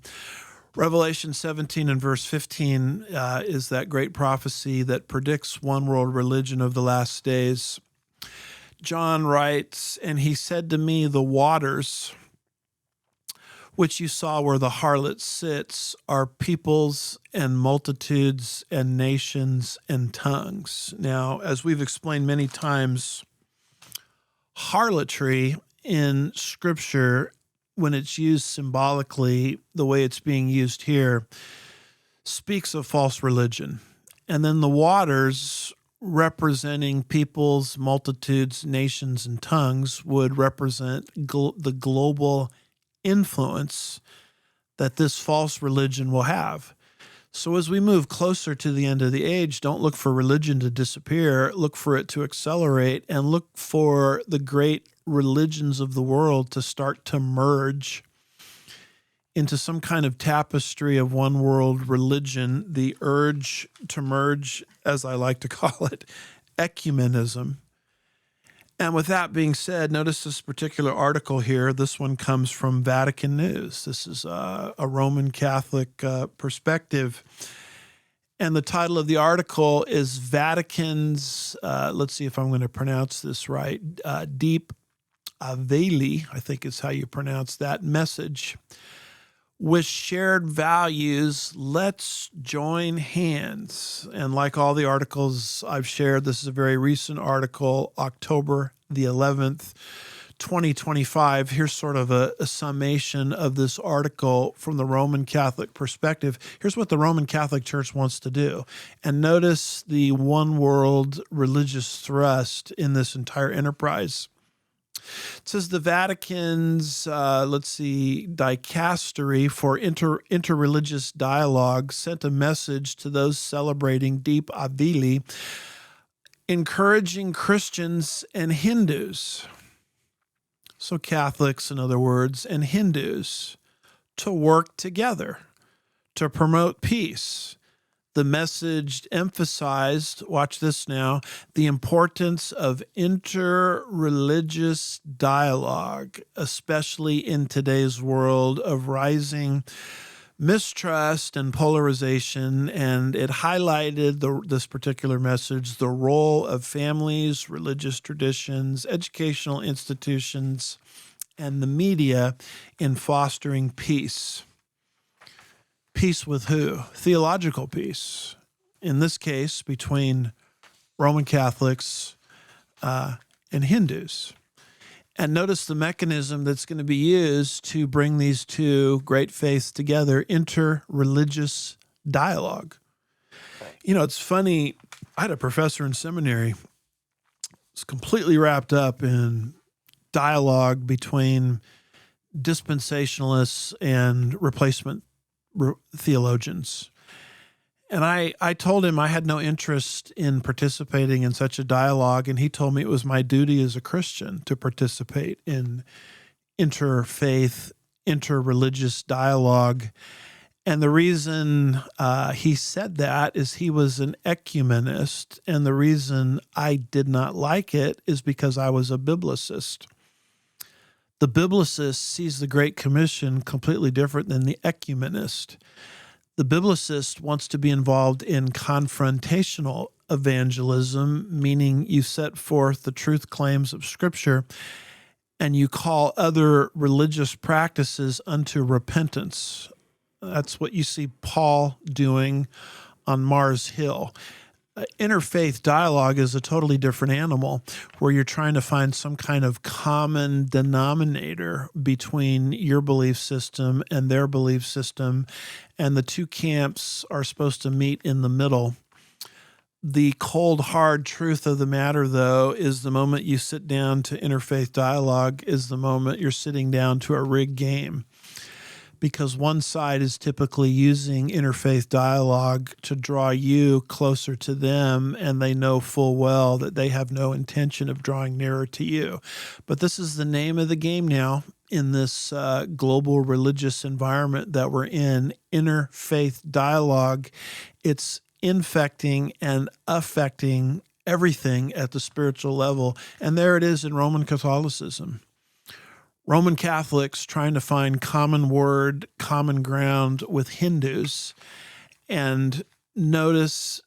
Speaker 1: Revelation 17 and verse 15 is that great prophecy that predicts one world religion of the last days. John writes, "And he said to me, the waters which you saw where the harlot sits are peoples and multitudes and nations and tongues." Now, as we've explained many times, harlotry in Scripture when it's used symbolically, the way it's being used here, speaks of false religion. And then the waters, representing peoples, multitudes, nations, and tongues, would represent the global influence that this false religion will have. So as we move closer to the end of the age, don't look for religion to disappear, look for it to accelerate, and look for the great religions of the world to start to merge into some kind of tapestry of one world religion, the urge to merge, as I like to call it, ecumenism. And with that being said, notice this particular article here. This one comes from Vatican News. This is a Roman Catholic perspective. And the title of the article is Vatican's, let's see if I'm going to pronounce this right, Deep Aveli, I think is how you pronounce that, message. With shared values, let's join hands. And like all the articles I've shared, this is a very recent article, October the 11th, 2025. Here's sort of a summation of this article from the Roman Catholic perspective. Here's what the Roman Catholic Church wants to do. And notice the one world religious thrust in this entire enterprise. It says the Vatican's, dicastery for interreligious dialogue sent a message to those celebrating Deep Avili, encouraging Christians and Hindus, so Catholics, in other words, and Hindus, to work together to promote peace. The message emphasized, watch this now, the importance of interreligious dialogue, especially in today's world of rising mistrust and polarization. And it highlighted this particular message, the role of families, religious traditions, educational institutions, and the media in fostering peace. Peace with who? Theological peace. In this case, between Roman Catholics and Hindus. And notice the mechanism that's going to be used to bring these two great faiths together, interreligious dialogue. You know, it's funny. I had a professor in seminary. It's completely wrapped up in dialogue between dispensationalists and replacement theologians. And I told him I had no interest in participating in such a dialogue, and he told me it was my duty as a Christian to participate in interfaith, interreligious dialogue. And the reason he said that is he was an ecumenist, and the reason I did not like it is because I was a biblicist. The biblicist sees the Great Commission completely different than the ecumenist. The biblicist wants to be involved in confrontational evangelism, meaning you set forth the truth claims of Scripture and you call other religious practices unto repentance. That's what you see Paul doing on Mars Hill. Interfaith dialogue is a totally different animal where you're trying to find some kind of common denominator between your belief system and their belief system, and the two camps are supposed to meet in the middle. The cold, hard truth of the matter, though, is the moment you sit down to interfaith dialogue is the moment you're sitting down to a rigged game. Because one side is typically using interfaith dialogue to draw you closer to them, and they know full well that they have no intention of drawing nearer to you. But this is the name of the game now in this global religious environment that we're in, interfaith dialogue. It's infecting and affecting everything at the spiritual level. And there it is in Roman Catholicism. Roman Catholics trying to find common word, common ground with Hindus. And notice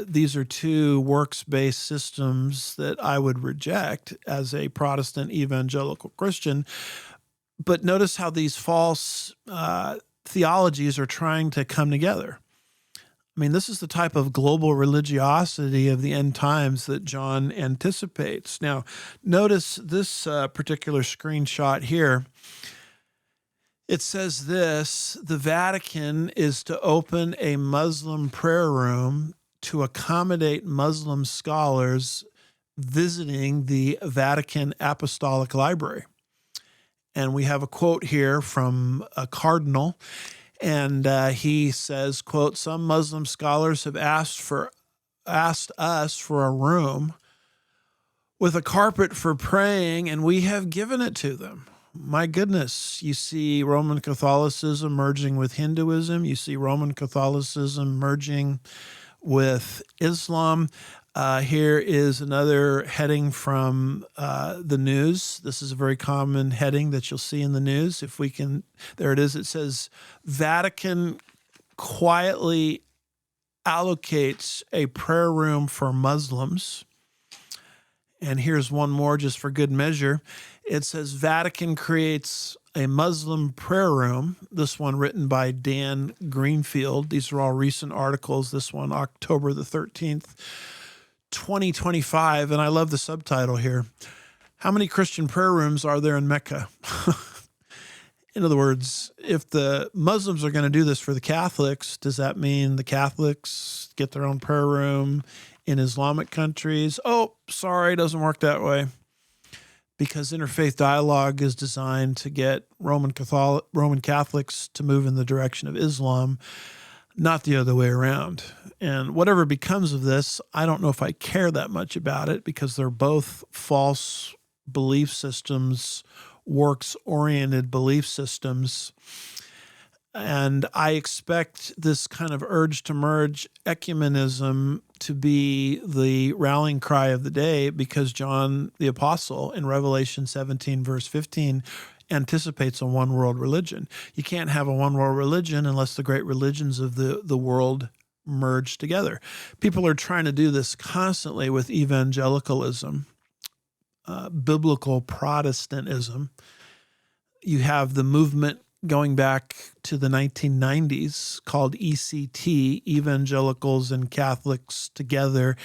Speaker 1: these are two works-based systems that I would reject as a Protestant evangelical Christian. But notice how these false theologies are trying to come together. I mean, this is the type of global religiosity of the end times that John anticipates. Now, notice this particular screenshot here. It says this: the Vatican is to open a Muslim prayer room to accommodate Muslim scholars visiting the Vatican Apostolic Library. And we have a quote here from a cardinal, and he says, quote, "Some Muslim scholars have asked us for a room with a carpet for praying, and we have given it to them." My goodness, you see Roman Catholicism merging with Hinduism. You see Roman Catholicism merging with Islam. Here is another heading from the news. This is a very common heading that you'll see in the news. If we can, there it is. It says, Vatican quietly allocates a prayer room for Muslims. And here's one more just for good measure. It says Vatican creates a Muslim prayer room. This one written by Dan Greenfield. These are all recent articles. This one, October the 13th, 2025. And I love the subtitle here. How many Christian prayer rooms are there in Mecca? In other words, if the Muslims are going to do this for the Catholics, does that mean the Catholics get their own prayer room in Islamic countries? Oh, sorry, it doesn't work that way. Because interfaith dialogue is designed to get Roman Catholics to move in the direction of Islam, not the other way around. And whatever becomes of this, I don't know if I care that much about it, because they're both false belief systems, works-oriented belief systems. And I expect this kind of urge to merge ecumenism to be the rallying cry of the day, because John the Apostle in Revelation 17, verse 15, anticipates a one-world religion. You can't have a one-world religion unless the great religions of the world merge together. People are trying to do this constantly with evangelicalism, biblical Protestantism. You have the movement going back to the 1990s called ECT, Evangelicals and Catholics Together.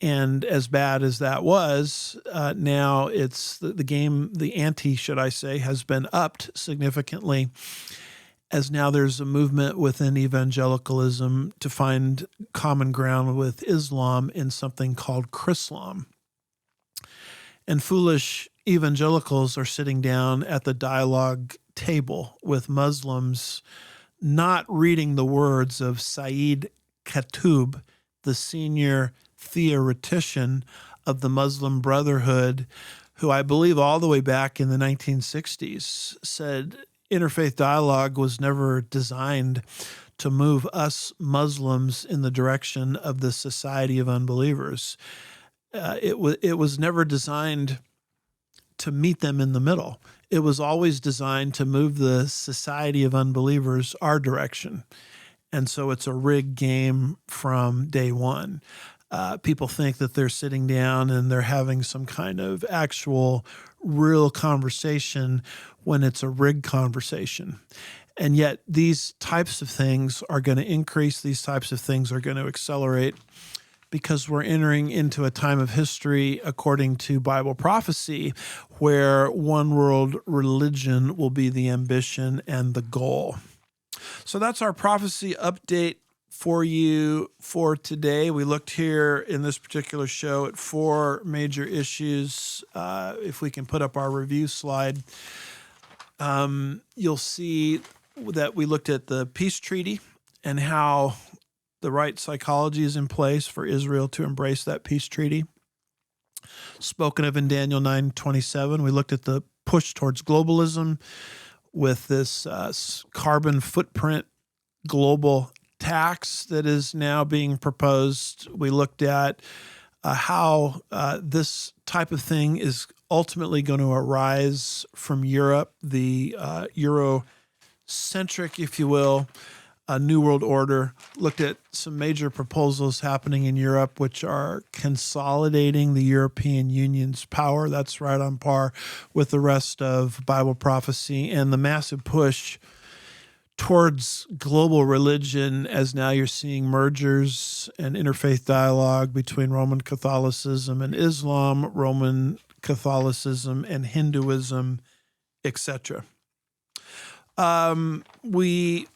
Speaker 1: And as bad as that was, now it's the game, the ante, should I say, has been upped significantly, as now there's a movement within evangelicalism to find common ground with Islam in something called Chrislam. And foolish evangelicals are sitting down at the dialogue table with Muslims, not reading the words of Sayyid Qutb, the senior theoretician of the Muslim Brotherhood, who I believe all the way back in the 1960s said interfaith dialogue was never designed to move us Muslims in the direction of the society of unbelievers. It was never designed to meet them in the middle. It was always designed to move the society of unbelievers our direction. And so it's a rigged game from day one. People think that they're sitting down and they're having some kind of actual real conversation when it's a rigged conversation. And yet these types of things are going to increase. These types of things are going to accelerate, because we're entering into a time of history, according to Bible prophecy, where one world religion will be the ambition and the goal. So that's our prophecy update for you for today. We looked here in this particular show at 4 major issues. If we can put up our review slide, you'll see that we looked at the peace treaty and how the right psychology is in place for Israel to embrace that peace treaty, spoken of in Daniel 9:27. We looked at the push towards globalism with this carbon footprint global tax that is now being proposed. We looked at how this type of thing is ultimately going to arise from Europe, the Eurocentric, if you will, a New World Order. Looked at some major proposals happening in Europe, which are consolidating the European Union's power. That's right on par with the rest of Bible prophecy, and the massive push towards global religion, as now you're seeing mergers and interfaith dialogue between Roman Catholicism and Islam, Roman Catholicism and Hinduism, etc. We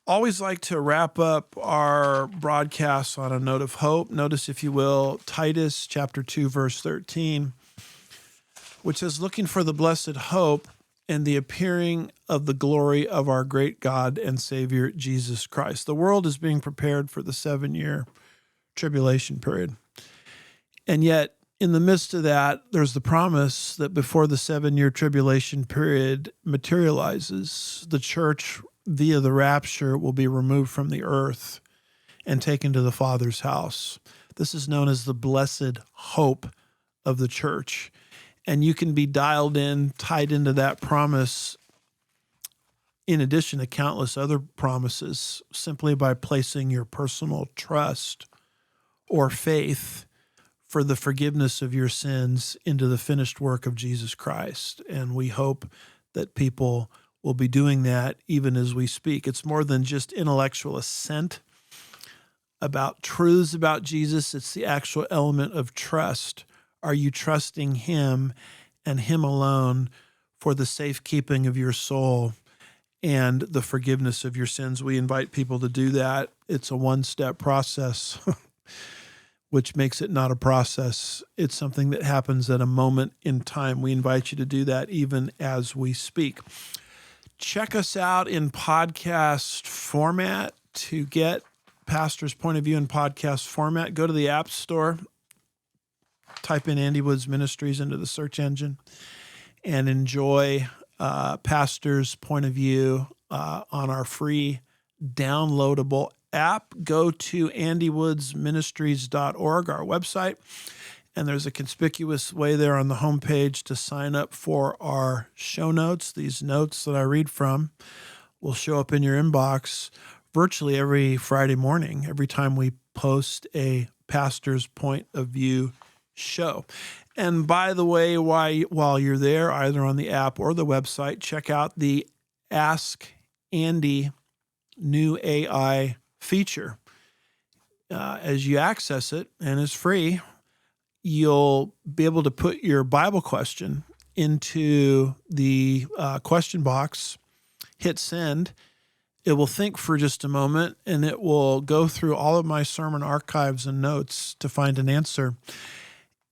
Speaker 1: always like to wrap up our broadcasts on a note of hope. Notice, if you will, Titus chapter 2, verse 13, which says, looking for the blessed hope and the appearing of the glory of our great God and Savior, Jesus Christ. The world is being prepared for the 7-year tribulation period. And yet, in the midst of that, there's the promise that before the 7-year tribulation period materializes, the church, via the rapture, will be removed from the earth and taken to the Father's house. This is known as the blessed hope of the church. And you can be dialed in, tied into that promise, in addition to countless other promises, simply by placing your personal trust or faith for the forgiveness of your sins into the finished work of Jesus Christ. And we hope that people will be doing that even as we speak. It's more than just intellectual assent about truths about Jesus. It's the actual element of trust. Are you trusting him and him alone for the safekeeping of your soul and the forgiveness of your sins? We invite people to do that. It's a one-step process, which makes it not a process. It's something that happens at a moment in time. We invite you to do that even as we speak. Check us out in podcast format. To get Pastor's Point of View in podcast format, go to the App Store, type in Andy Woods Ministries into the search engine, and enjoy Pastor's Point of View on our free downloadable app. Go to andywoodsministries.org, our website, and there's a conspicuous way there on the homepage to sign up for our show notes. These notes that I read from will show up in your inbox virtually every Friday morning, every time we post a Pastor's Point of View show. And by the way, while you're there, either on the app or the website, check out the Ask Andy new AI feature. As you access it, and it's free, you'll be able to put your Bible question into the question box, hit send. It will think for just a moment, and it will go through all of my sermon archives and notes to find an answer.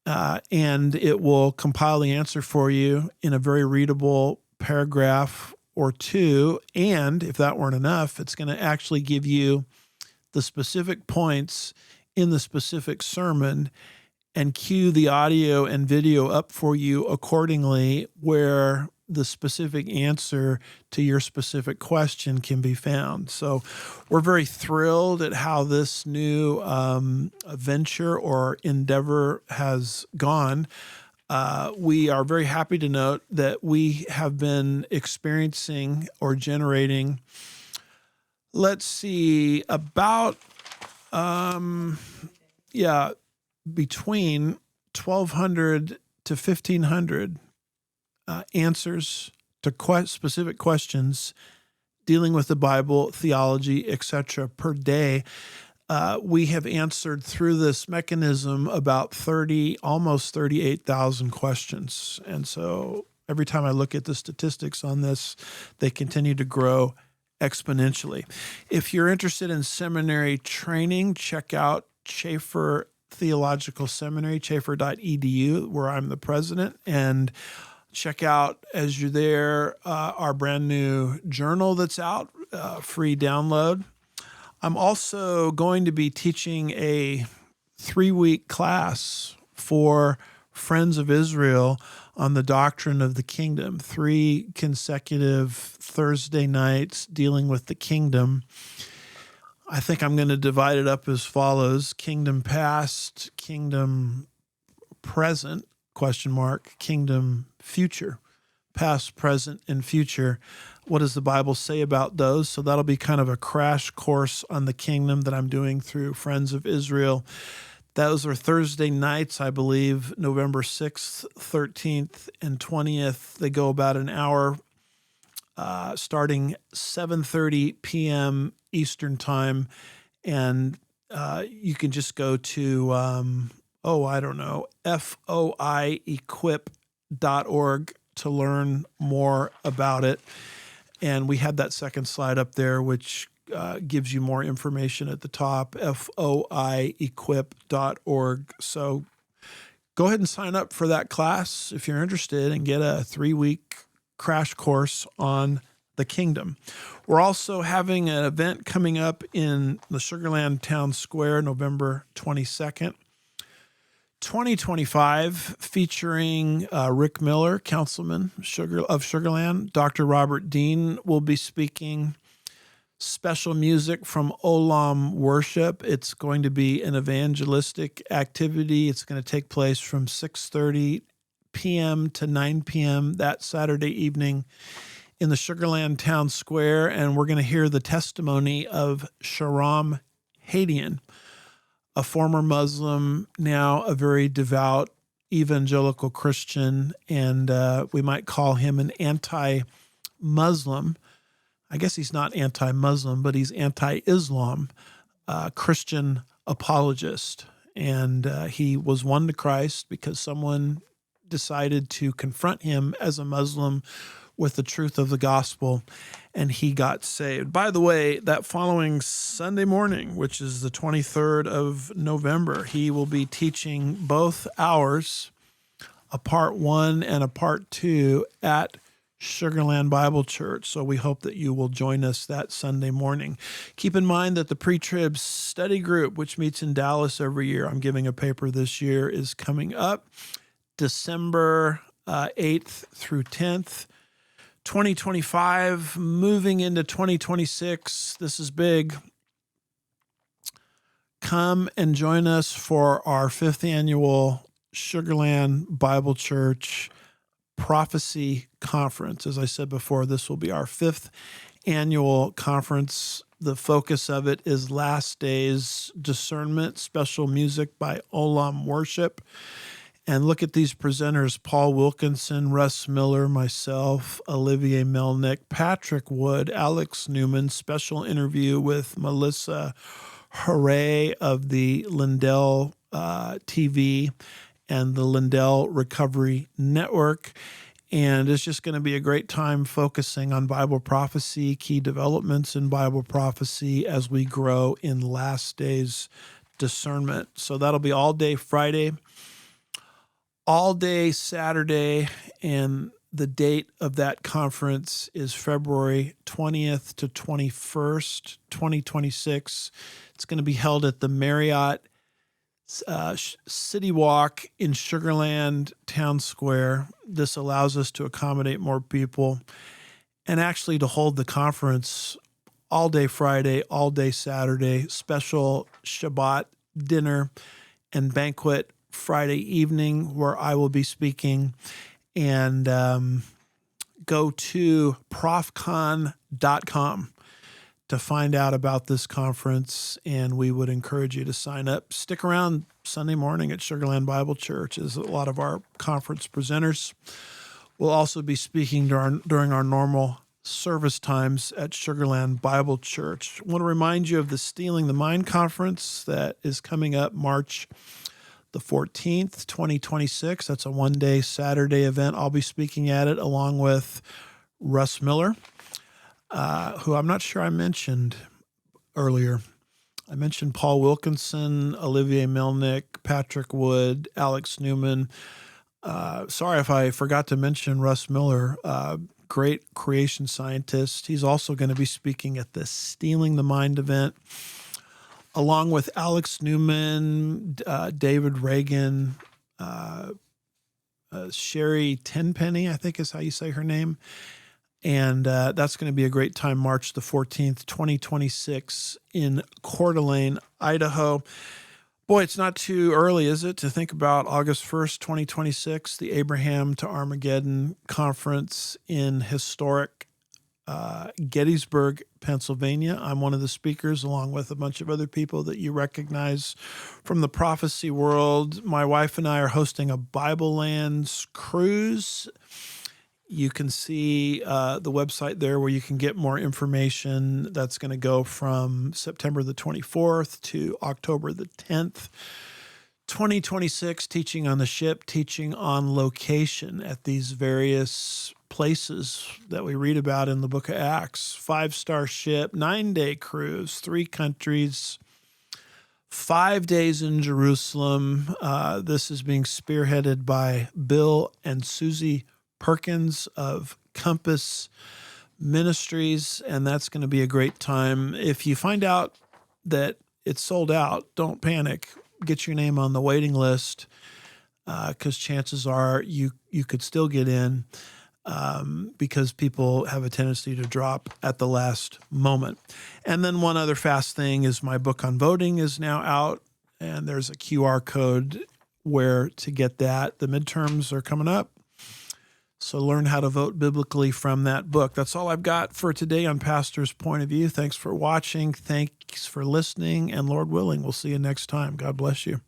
Speaker 1: And it will compile the answer for you in a very readable paragraph or two. And if that weren't enough, it's going to actually give you the specific points in the specific sermon and cue the audio and video up for you accordingly, where the specific answer to your specific question can be found. So we're very thrilled at how this new venture or endeavor has gone. We are very happy to note that we have been experiencing or generating, let's see, about, between 1,200 to 1,500 answers to specific questions dealing with the Bible, theology, etc. per day. We have answered through this mechanism about almost 38,000 questions. And so every time I look at the statistics on this, they continue to grow exponentially. If you're interested in seminary training, check out Chafer Theological Seminary, chafer.edu, where I'm the president, and check out, as you're there, our brand new journal that's out, free download. I'm also going to be teaching a 3-week class for Friends of Israel on the doctrine of the kingdom, 3 consecutive Thursday nights dealing with the kingdom. I think I'm going to divide it up as follows: kingdom past, kingdom present, kingdom future, past, present, and future. What does the Bible say about those? So that'll be kind of a crash course on the kingdom that I'm doing through Friends of Israel. Those are Thursday nights, I believe, November 6th, 13th, and 20th. They go about an hour, starting 7:30 p.m. Eastern Time. And you can just go to, foiequip.org to learn more about it. And we had that second slide up there, which gives you more information at the top, foiequip.org. So go ahead and sign up for that class if you're interested and get a 3-week crash course on the kingdom. We're also having an event coming up in the Sugarland Town Square, November 22nd, 2025, featuring Rick Miller, councilman of Sugarland. Dr. Robert Dean will be speaking. Special music from Olam Worship. It's going to be an evangelistic activity. It's going to take place from 6:30 p.m. to 9 p.m. that Saturday evening in the Sugarland Town Square, and we're going to hear the testimony of Sharam Hadian, a former Muslim, now a very devout evangelical Christian, and we might call him an anti-Muslim. I guess he's not anti-Muslim, but he's anti-Islam, Christian apologist. And he was won to Christ because someone decided to confront him as a Muslim with the truth of the gospel, and he got saved. By the way, that following Sunday morning, which is the 23rd of November, he will be teaching both hours, a part 1 and a part 2, at Sugarland Bible Church. So we hope that you will join us that Sunday morning. Keep in mind that the pre-trib study group, which meets in Dallas every year, I'm giving a paper this year, is coming up December 8th through 10th, 2025, moving into 2026. This is big. Come and join us for our 5th annual Sugarland Bible Church Prophecy Conference. As I said before, this will be our 5th annual conference. The focus of it is Last Days Discernment, special music by Olam Worship. And look at these presenters: Paul Wilkinson, Russ Miller, myself, Olivier Melnick, Patrick Wood, Alex Newman, special interview with Melissa Hooray of the Lindell TV and the Lindell Recovery Network. And it's just going to be a great time focusing on Bible prophecy, key developments in Bible prophecy as we grow in last days discernment. So that'll be all day Friday, all day Saturday, and the date of that conference is February 20th to 21st, 2026. It's going to be held at the Marriott City Walk in Sugarland Town Square. This allows us to accommodate more people and actually to hold the conference all day Friday, all day Saturday, special Shabbat dinner and banquet Friday evening where I will be speaking. And go to profcon.com to find out about this conference, and we would encourage you to sign up. Stick around Sunday morning at Sugarland Bible Church as a lot of our conference presenters will also be speaking during our normal service times at Sugarland Bible Church. I want to remind you of the Stealing the Mind conference that is coming up March the 14th, 2026. That's a one-day Saturday event. I'll be speaking at it along with Russ Miller, who I'm not sure I mentioned earlier. I mentioned Paul Wilkinson, Olivier Melnick, Patrick Wood, Alex Newman. Sorry if I forgot to mention Russ Miller, great creation scientist. He's also going to be speaking at the Stealing the Mind event, along with Alex Newman, David Reagan, Sherry Tenpenny, I think is how you say her name. And that's going to be a great time, March the 14th, 2026 in Coeur d'Alene, Idaho. Boy, it's not too early, is it, to think about August 1st, 2026, the Abraham to Armageddon conference in historic Gettysburg, Pennsylvania. I'm one of the speakers, along with a bunch of other people that you recognize from the prophecy world. My wife and I are hosting a Bible Lands cruise. You can see the website there where you can get more information. That's going to go from September the 24th to October the 10th. 2026, teaching on the ship, teaching on location at these various places that we read about in the book of Acts. 5-star ship, 9-day cruise, 3 countries, 5 days in Jerusalem. This is being spearheaded by Bill and Susie Perkins of Compass Ministries, and that's going to be a great time. If you find out that it's sold out, don't panic. Get your name on the waiting list, because chances are you could still get in, because people have a tendency to drop at the last moment. And then one other fast thing is my book on voting is now out, and there's a QR code where to get that. The midterms are coming up, so learn how to vote biblically from that book. That's all I've got for today on Pastor's Point of View. Thanks for watching. Thanks for listening. And Lord willing, we'll see you next time. God bless you.